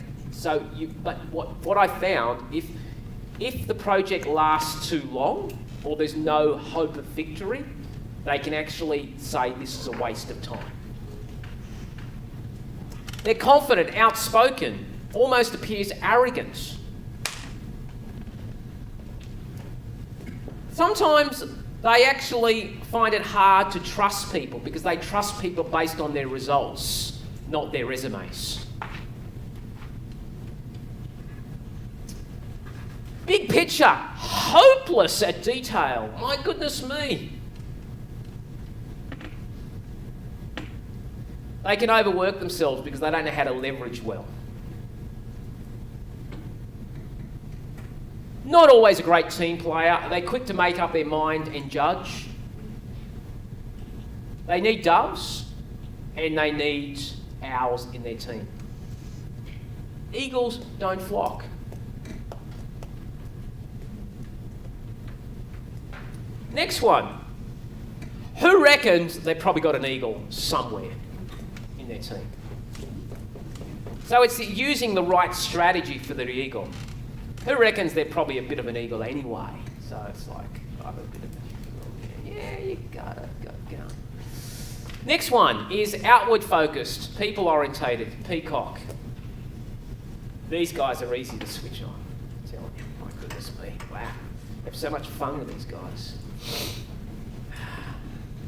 what I found, if the project lasts too long, or there's no hope of victory, they can actually say this is a waste of time. They're confident, outspoken, almost appears arrogant. Sometimes they actually find it hard to trust people because they trust people based on their results, not their resumes. Big picture, hopeless at detail. My goodness me. They can overwork themselves because they don't know how to leverage well. Not always a great team player. They're quick to make up their mind and judge. They need doves and they need owls in their team. Eagles don't flock. Next one. Who reckons they've probably got an eagle somewhere in their team? So it's using the right strategy for the eagle. Who reckons they're probably a bit of an eagle anyway? So it's like, I'm a bit of an eagle. Yeah, you got it. Next one is outward focused, people orientated, peacock. These guys are easy to switch on. I'm telling you, my goodness me, wow. I have so much fun with these guys.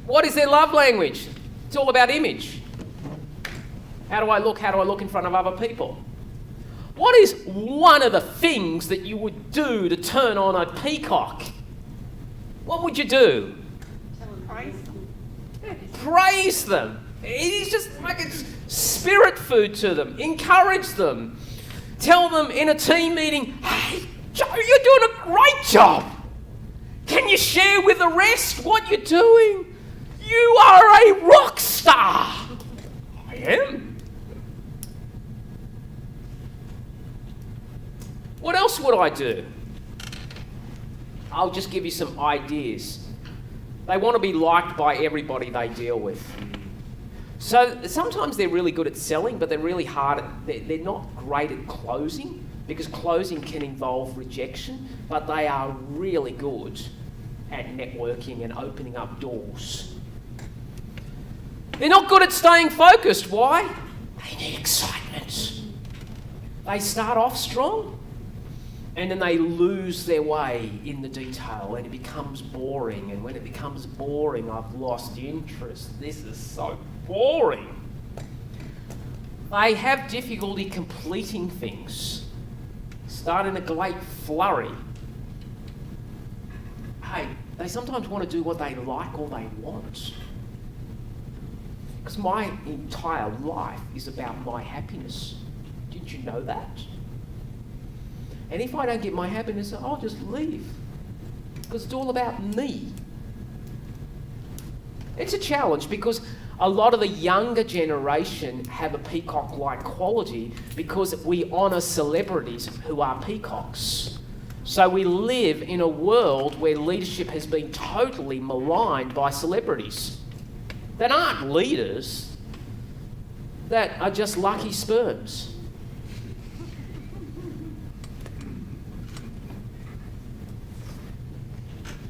What is their love language? It's all about image. How do I look? How do I look in front of other people? What is one of the things that you would do to turn on a peacock? What would you do? Praise them. It is just like it's spirit food to them. Encourage them. Tell them in a team meeting, hey, Joe, you're doing a great job. Can you share with the rest what you're doing? You are a rock star. I am. What else would I do? I'll just give you some ideas. They want to be liked by everybody they deal with. So sometimes they're really good at selling, but they're really hard they're not great at closing, because closing can involve rejection, but they are really good at networking and opening up doors. They're not good at staying focused. Why? They need excitement. They start off strong, and then they lose their way in the detail, and it becomes boring. And when it becomes boring, I've lost interest. This is so boring. They have difficulty completing things. Start in a great flurry. Hey, they sometimes want to do what they like or they want. Because my entire life is about my happiness. Didn't you know that? And if I don't get my happiness, I'll just leave. Because it's all about me. It's a challenge because a lot of the younger generation have a peacock-like quality because we honour celebrities who are peacocks. So we live in a world where leadership has been totally maligned by celebrities that aren't leaders, that are just lucky sperms.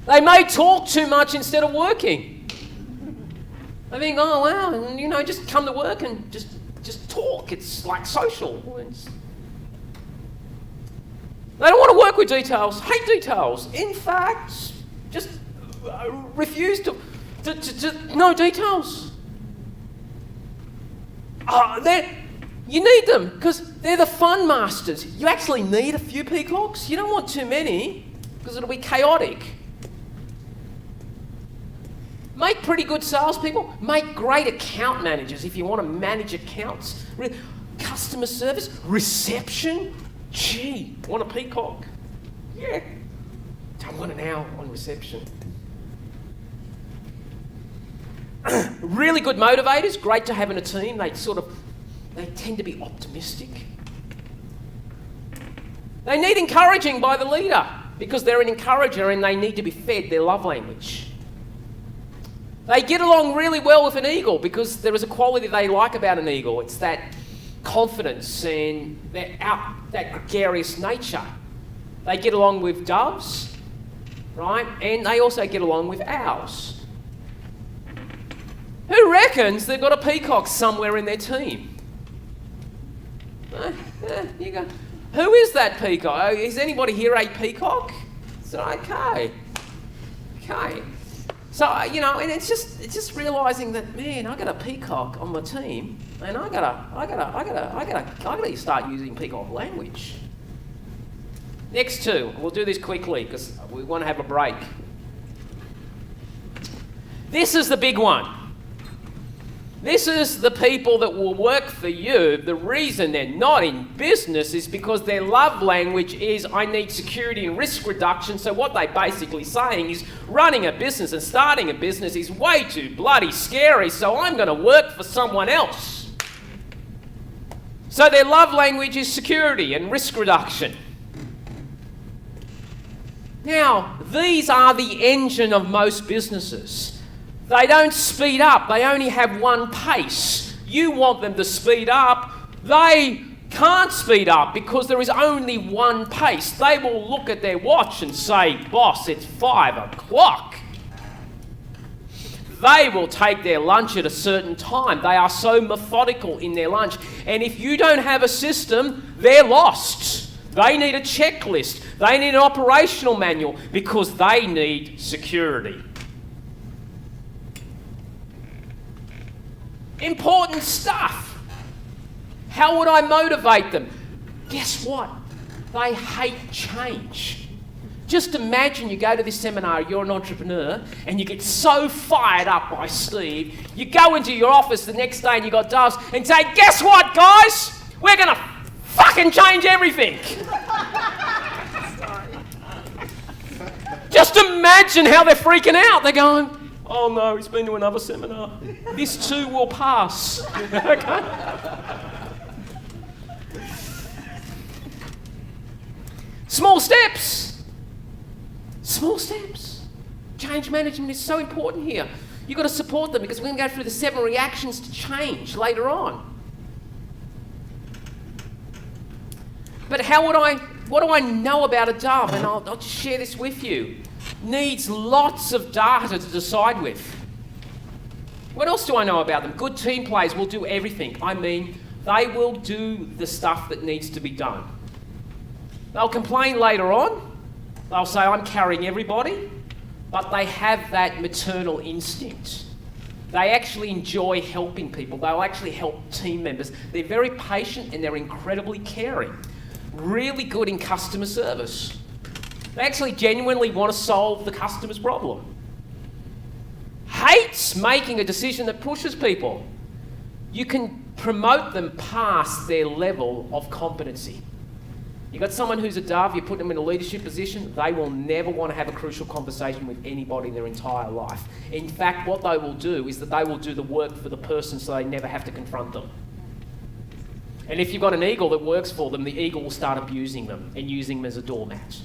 They may talk too much instead of working. They think, oh wow, just come to work and just talk. It's like social. They don't want to work with details, hate details. In fact, just refuse to know details. You need them because they're the fun masters. You actually need a few peacocks. You don't want too many because it'll be chaotic. Make pretty good salespeople. Make great account managers if you want to manage accounts. Customer service, reception. Gee, want a peacock? Yeah. Don't want an owl on reception. Really good motivators. Great to have in a team. They sort of They tend to be optimistic. They need encouraging by the leader because they're an encourager and they need to be fed their love language. They get along really well with an eagle because there is a quality they like about an eagle. It's that confidence and that gregarious nature. They get along with doves, right? And they also get along with owls. Who reckons they've got a peacock somewhere in their team? You go, who is that peacock? Is anybody here a peacock? So okay. So and it's just realizing that, man, I got a peacock on my team, and I gotta start using peacock language. Next two, we'll do this quickly because we want to have a break. This is the big one. This is the people that will work for you. The reason they're not in business is because their love language is, I need security and risk reduction. So what they're basically saying is, running a business and starting a business is way too bloody scary, so I'm going to work for someone else. So their love language is security and risk reduction. Now, these are the engine of most businesses. They don't speed up. They only have one pace. You want them to speed up. They can't speed up because there is only one pace. They will look at their watch and say, boss, it's 5 o'clock. They will take their lunch at a certain time. They are so methodical in their lunch. And if you don't have a system, they're lost. They need a checklist. They need an operational manual because they need security. Important stuff. How would I motivate them? Guess what? They hate change. Just imagine you go to this seminar, you're an entrepreneur, and you get so fired up by Steve, you go into your office the next day and you got doves and say, guess what, guys? We're going to fucking change everything. Just imagine how they're freaking out. They're going, oh no, he's been to another seminar. This too will pass. Okay? Small steps. Small steps. Change management is so important here. You've got to support them because we're going to go through the 7 reactions to change later on. But what do I know about a dove? And I'll just share this with you. Needs lots of data to decide with. What else do I know about them? Good team players will do everything. I mean, they will do the stuff that needs to be done. They'll complain later on. They'll say, I'm carrying everybody. But they have that maternal instinct. They actually enjoy helping people. They'll actually help team members. They're very patient and they're incredibly caring. Really good in customer service. They actually genuinely want to solve the customer's problem. Hates making a decision that pushes people. You can promote them past their level of competency. You've got someone who's a dove, you put them in a leadership position, they will never want to have a crucial conversation with anybody in their entire life. In fact, what they will do is that they will do the work for the person so they never have to confront them. And if you've got an eagle that works for them, the eagle will start abusing them and using them as a doormat.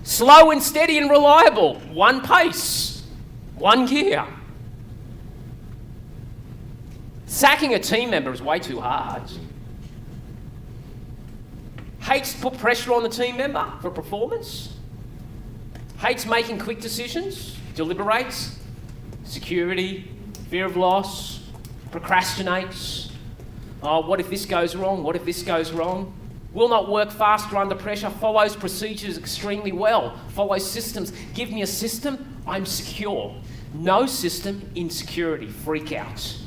Slow and steady and reliable. One pace. One gear. Sacking a team member is way too hard. Hates to put pressure on the team member for performance. Hates making quick decisions. Deliberates. Security. Fear of loss. Procrastinates. Oh, what if this goes wrong? What if this goes wrong? Will not work faster under pressure. Follows procedures extremely well. Follows systems. Give me a system, I'm secure. No system, insecurity. Freak out.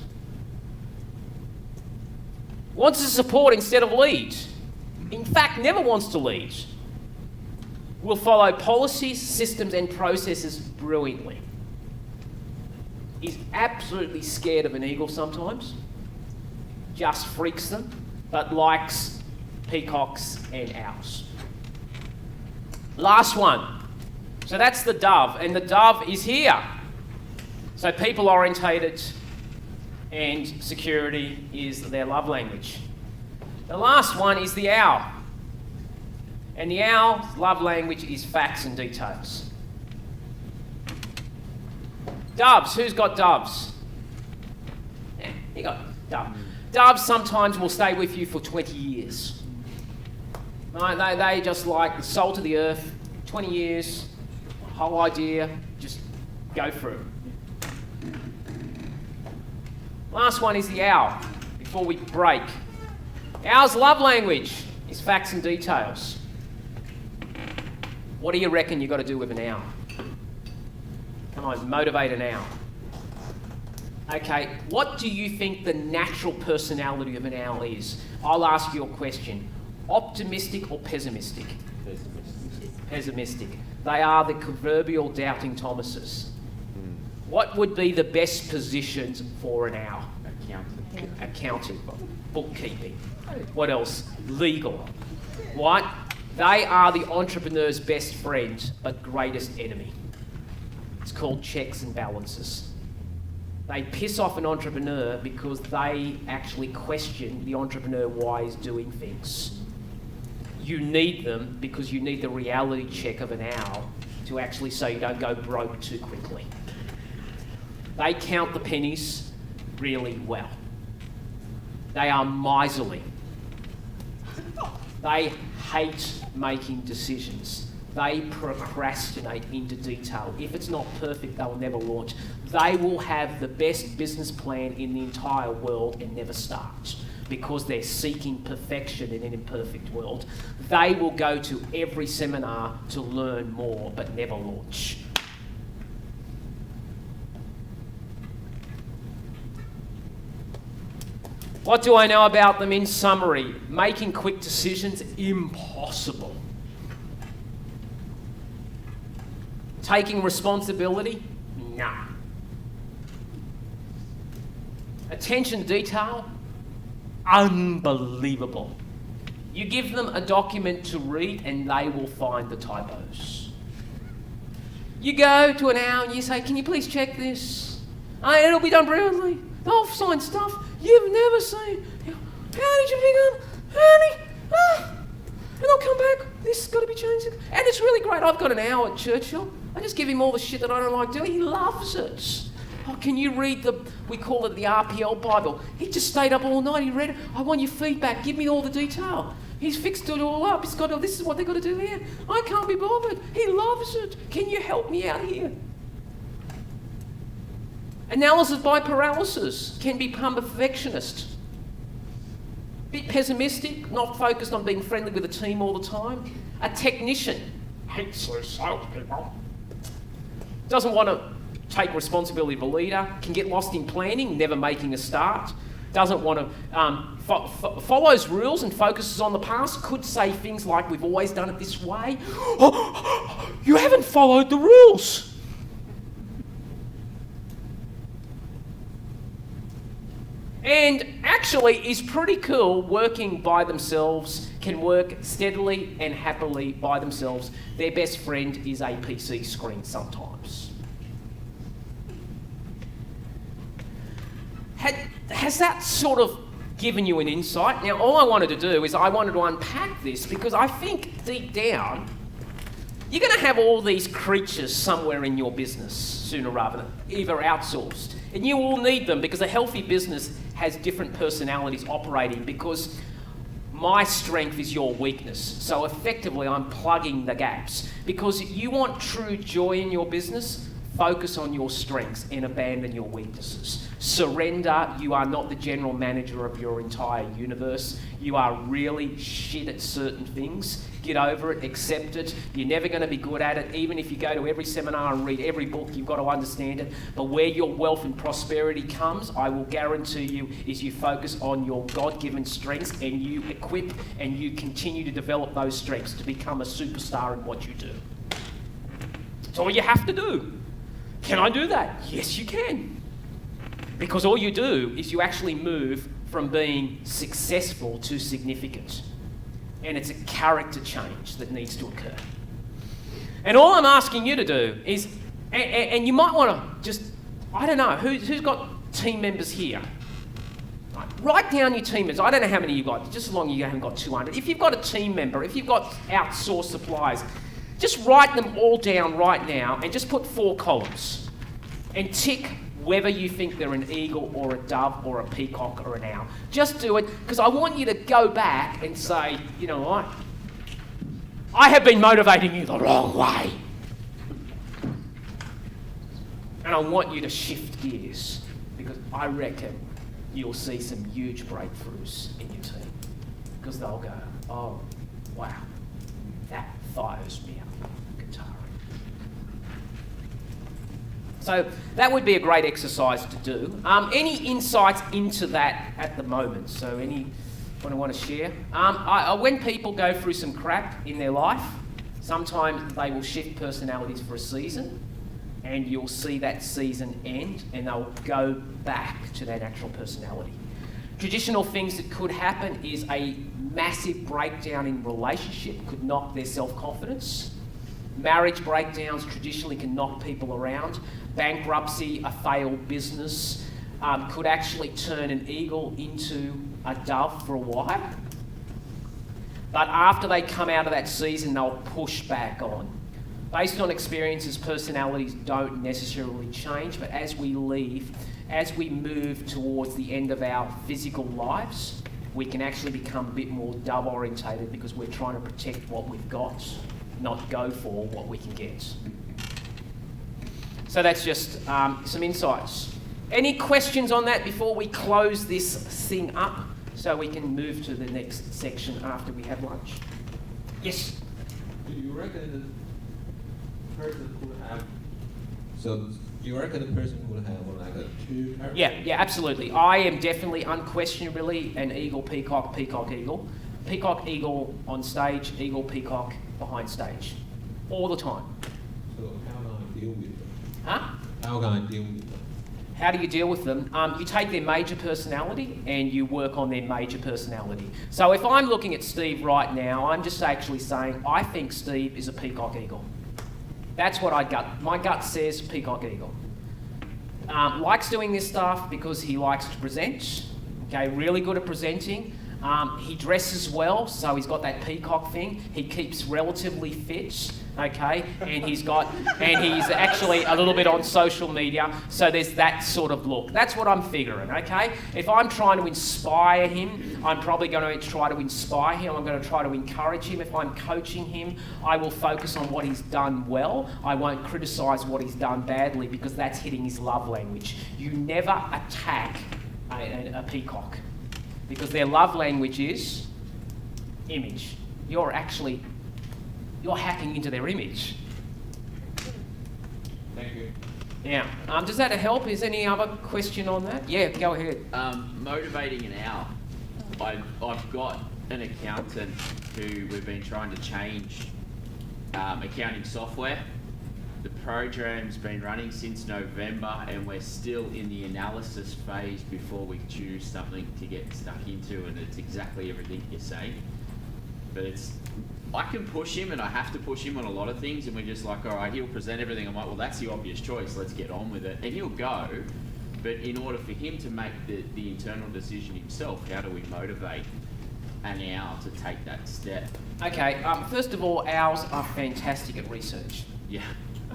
Wants to support instead of lead. In fact, never wants to lead. Will follow policies, systems, and processes brilliantly. Is absolutely scared of an eagle sometimes. Just freaks them, but likes peacocks and owls. Last one. So that's the dove, and the dove is here. So people orientated and security is their love language. The last one is the owl. And the owl's love language is facts and details. Doves, who's got doves? Yeah, you got doves. Doves sometimes will stay with you for 20 years. Right? They just like the salt of the earth, 20 years, whole idea, just go through. Last one is the owl, before we break. Owl's love language is facts and details. What do you reckon you've got to do with an owl? Come on, motivate an owl. Okay, what do you think the natural personality of an owl is? I'll ask you a question. Optimistic or pessimistic? Pessimistic. They are the proverbial doubting Thomases. What would be the best positions for an owl? Accounting, bookkeeping. What else? Legal. What? They are the entrepreneur's best friend, but greatest enemy. It's called checks and balances. They piss off an entrepreneur because they actually question the entrepreneur why he's doing things. You need them because you need the reality check of an owl to actually so you don't go broke too quickly. They count the pennies really well. They are miserly. They hate making decisions. They procrastinate into detail. If it's not perfect, they'll never launch. They will have the best business plan in the entire world and never start because they're seeking perfection in an imperfect world. They will go to every seminar to learn more, but never launch. What do I know about them in summary? Making quick decisions, impossible. Taking responsibility, nah. Attention to detail, unbelievable. You give them a document to read and they will find the typos. You go to an owl and you say, can you please check this? It'll be done brilliantly. They'll sign stuff you've never seen. How did you pick up? And they'll come back. This has got to be changed. And it's really great. I've got an owl at Churchill. I just give him all the shit that I don't like doing. He loves it. Oh, can you read we call it the RPL Bible. He just stayed up all night. He read it. I want your feedback. Give me all the detail. He's fixed it all up. He's got, this is what they've got to do here. I can't be bothered. He loves it. Can you help me out here? Analysis by paralysis can become a perfectionist. Bit pessimistic, not focused on being friendly with the team all the time. A technician hates those salespeople. Doesn't want to take responsibility of a leader. Can get lost in planning, never making a start. Doesn't want to follows rules and focuses on the past. Could say things like, "We've always done it this way." Oh, you haven't followed the rules. And actually is pretty cool working by themselves, can work steadily and happily by themselves. Their best friend is a PC screen sometimes. Has that sort of given you an insight? Now, all I wanted to do is I wanted to unpack this because I think deep down, you're going to have all these creatures somewhere in your business sooner or rather, either outsourced. And you will need them because a healthy business has different personalities operating because my strength is your weakness. So effectively, I'm plugging the gaps. Because you want true joy in your business, focus on your strengths and abandon your weaknesses. Surrender. You are not the general manager of your entire universe. You are really shit at certain things. Get over it, accept it. You're never going to be good at it. Even if you go to every seminar and read every book, you've got to understand it. But where your wealth and prosperity comes, I will guarantee you, is you focus on your God-given strengths and you equip and you continue to develop those strengths to become a superstar in what you do. That's all you have to do. Can I do that? Yes, you can. Because all you do is you actually move from being successful to significant. And it's a character change that needs to occur. And all I'm asking you to do is, and you might want to just I don't know, who's got team members here? Right, write down your team members. I don't know how many you've got, just as long as you haven't got 200. If you've got a team member, if you've got outsourced suppliers, just write them all down right now and just put 4 columns and tick whether you think they're an eagle or a dove or a peacock or an owl. Just do it, because I want you to go back and say, you know what, I have been motivating you the wrong way. And I want you to shift gears, because I reckon you'll see some huge breakthroughs in your team. Because they'll go, oh, wow, that fires me up, guitar. So that would be a great exercise to do. Any insights into that at the moment? So anyone want to share? When people go through some crap in their life, sometimes they will shift personalities for a season, and you'll see that season end, and they'll go back to their natural personality. Traditional things that could happen is a massive breakdown in relationship could knock their self-confidence. Marriage breakdowns traditionally can knock people around. Bankruptcy, a failed business, could actually turn an eagle into a dove for a while. But after they come out of that season, they'll push back on. Based on experiences, personalities don't necessarily change, but as we move towards the end of our physical lives, we can actually become a bit more dove orientated, because we're trying to protect what we've got, not go for what we can get. So that's just some insights. Any questions on that before we close this thing up, so we can move to the next section after we have lunch? Yes? Do you reckon the person could have... So you reckon the person could have like a 2 characters? Yeah, absolutely. I am definitely, unquestionably, an eagle, peacock, peacock, eagle. Peacock, eagle on stage, eagle, peacock behind stage. All the time. So how can I deal with them? Huh? How can I deal with them? How do you deal with them? You take their major personality and you work on their major personality. So if I'm looking at Steve right now, I'm just actually saying, I think Steve is a peacock eagle. That's what my gut says peacock eagle. Likes doing this stuff because he likes to present. Okay, really good at presenting. He dresses well, so he's got that peacock thing. He keeps relatively fit, okay, and he's actually a little bit on social media, so there's that sort of look. That's what I'm figuring, okay? If I'm trying to inspire him, I'm probably going to try to inspire him. I'm going to try to encourage him. If I'm coaching him, I will focus on what he's done well. I won't criticise what he's done badly, because that's hitting his love language. You never attack a peacock, because their love language is image. You're hacking into their image. Thank you. Yeah. Does that help? Is any other question on that? Yeah, go ahead. Motivating an owl. I've got an accountant who we've been trying to change accounting software. The program's been running since November, and we're still in the analysis phase before we choose something to get stuck into, and it's exactly everything you're saying. But I can push him, and I have to push him on a lot of things, and we're just like, all right, he'll present everything. I'm like, well, that's the obvious choice, let's get on with it. And he'll go, but in order for him to make the internal decision himself, how do we motivate an owl to take that step? Okay, first of all, owls are fantastic at research. Yeah.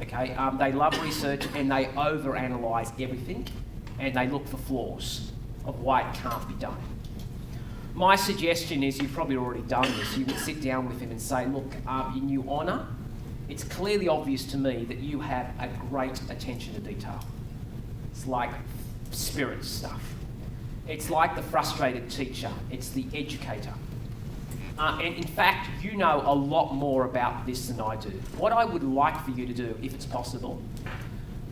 Okay, they love research, and they overanalyze everything, and they look for flaws of why it can't be done. My suggestion is, you've probably already done this, you would sit down with him and say, look, in your honour, it's clearly obvious to me that you have a great attention to detail. It's like spirit stuff. It's like the frustrated teacher. It's the educator. And in fact, you know a lot more about this than I do. What I would like for you to do, if it's possible,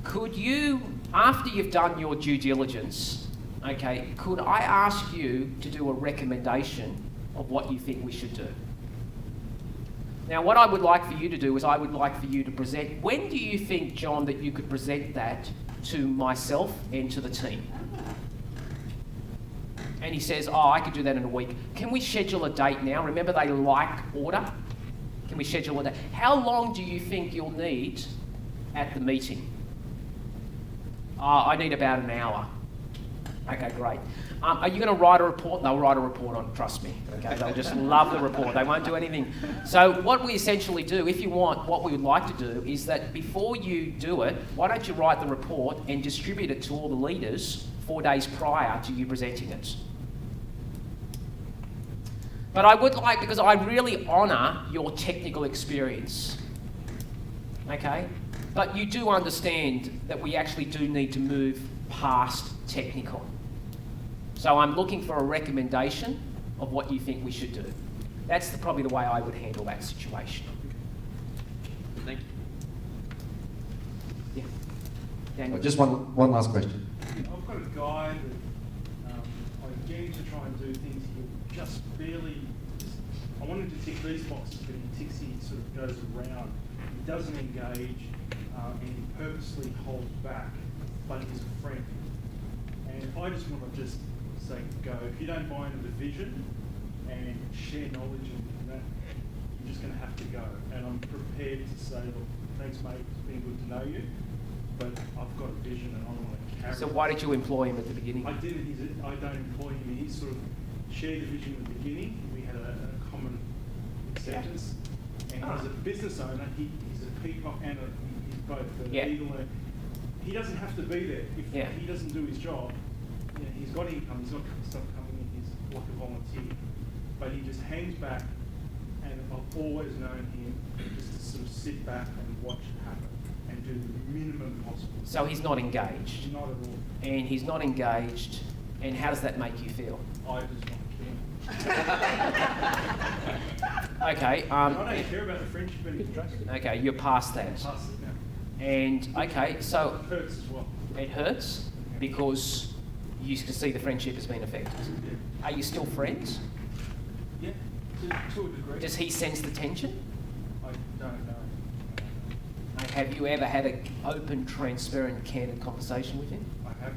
could you, after you've done your due diligence, okay, could I ask you to do a recommendation of what you think we should do? Now, what I would like for you to do is, I would like for you to present, when do you think, John, that you could present that to myself and to the team? And he says, oh, I could do that in a week. Can we schedule a date now? Remember, they like order. Can we schedule a date? How long do you think you'll need at the meeting? I need about an hour. Okay, great. Are you going to write a report? They'll write a report on it, trust me. Okay, they'll just love the report. They won't do anything. So what we essentially do, if you want, what we would like to do is that before you do it, why don't you write the report and distribute it to all the leaders 4 days prior to you presenting it. But I would like, because I really honour your technical experience, okay? But you do understand that we actually do need to move past technical. So I'm looking for a recommendation of what you think we should do. That's probably the way I would handle that situation. Thank you. Yeah. Daniel. Just one last question. I've got a guy that I get him to try and do things he'll just barely. I want him to tick these boxes, but he ticks, he sort of goes around. He doesn't engage, and he purposely holds back, but he's a friend. And I just want to just say, go. If you don't buy into the vision and share knowledge and that, you're just going to have to go. And I'm prepared to say, look, thanks, mate. It's been good to know you, but I've got a vision and I want to carry it. So why did you employ him at the beginning? I didn't. I don't employ him. He sort of shared the vision at the beginning. We had a common acceptance. And as a business owner, he's a peacock and he's both a eagle. And he doesn't have to be there. If he doesn't do his job, you know, he's got income. He's not going to stop coming in. He's like a volunteer. But he just hangs back, and I've always known him just to sort of sit back and watch it happen and do the minimum possible. So he's not engaged? Not at all. And he's not engaged, and how does that make you feel? I just not care. Okay. I don't care about the friendship anymore. Okay, you're past that. Past it now. And, okay, so It hurts as well. it hurts because you can see the friendship has been affected. Are you still friends? Yeah, to a degree. Does he sense the tension? I don't know. Have you ever had an open, transparent, candid conversation with him? I have.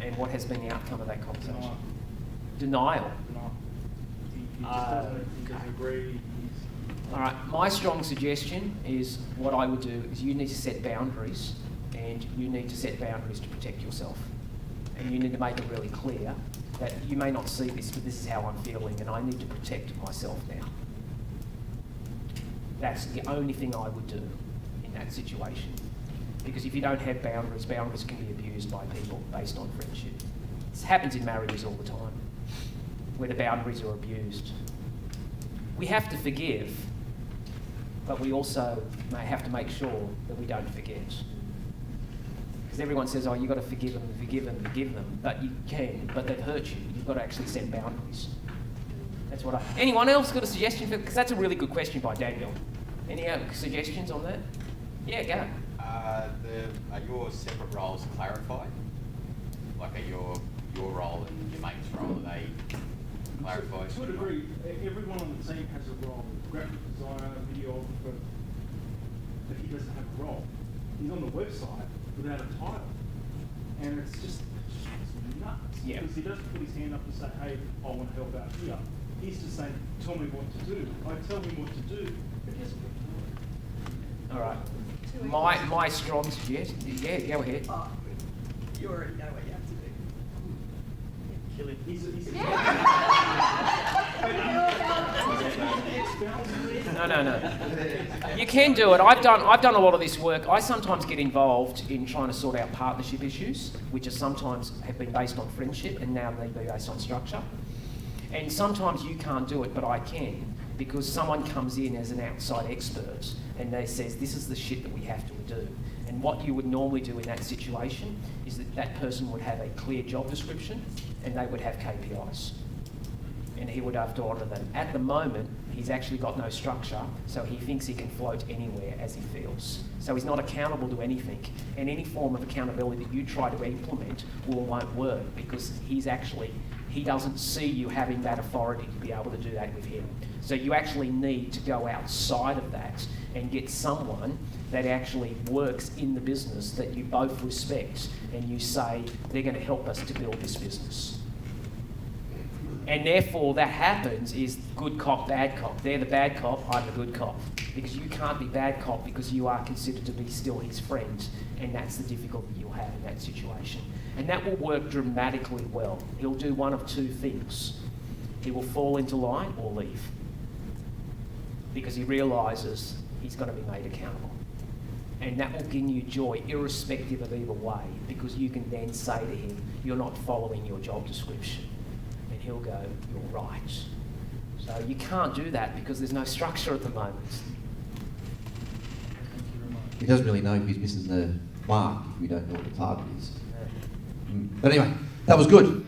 And what has been the outcome of that conversation? Denial. Denial. Denial. He just doesn't agree. All right, my strong suggestion is what I would do is you need to set boundaries, and you need to set boundaries to protect yourself. And you need to make it really clear that you may not see this, but this is how I'm feeling, and I need to protect myself now. That's the only thing I would do in that situation. Because if you don't have boundaries, boundaries can be abused by people based on friendship. This happens in marriages all the time, where the boundaries are abused. We have to forgive, but we also may have to make sure that we don't forget. Because everyone says, oh, you've got to forgive them, forgive them, forgive them. But you can, but they've hurt you. You've got to actually set boundaries. That's what Anyone else got a suggestion? Because that's a really good question by Daniel. Any suggestions on that? Yeah, go. Are your separate roles clarified? Like, are your role and your mate's role, are they clarified? To a degree, everyone on the team has a role. Graphic designer, videographer, but he doesn't have a role. He's on the website without a title. And it's just nuts. Yeah. Because he doesn't put his hand up and say, hey, I want to help out here. He's just saying, tell me what to do. I tell him what to do, but he doesn't do it. All right. My strong suggestion, yeah, go ahead. You already know what you have to do. Kill him. He's No. You can do it. I've done a lot of this work. I sometimes get involved in trying to sort out partnership issues, which are sometimes have been based on friendship and now need to be based on structure. And sometimes you can't do it, but I can, because someone comes in as an outside expert and they says, this is the shit that we have to do. And what you would normally do in that situation is that person would have a clear job description and they would have KPIs. And he would have to honour them. At the moment, he's actually got no structure, so he thinks he can float anywhere as he feels. So he's not accountable to anything. And any form of accountability that you try to implement won't work, because he doesn't see you having that authority to be able to do that with him. So you actually need to go outside of that and get someone that actually works in the business that you both respect, and you say, they're going to help us to build this business. And therefore, that happens is good cop, bad cop. They're the bad cop, I'm the good cop. Because you can't be bad cop because you are considered to be still his friend, and that's the difficulty you'll have in that situation. And that will work dramatically well. He'll do one of two things. He will fall into line or leave. Because he realises he's going to be made accountable. And that will give you joy, irrespective of either way, because you can then say to him, you're not following your job description. And he'll go, you're right. So you can't do that because there's no structure at the moment. He doesn't really know if he's missing the mark if we don't know what the target is. But anyway, that was good.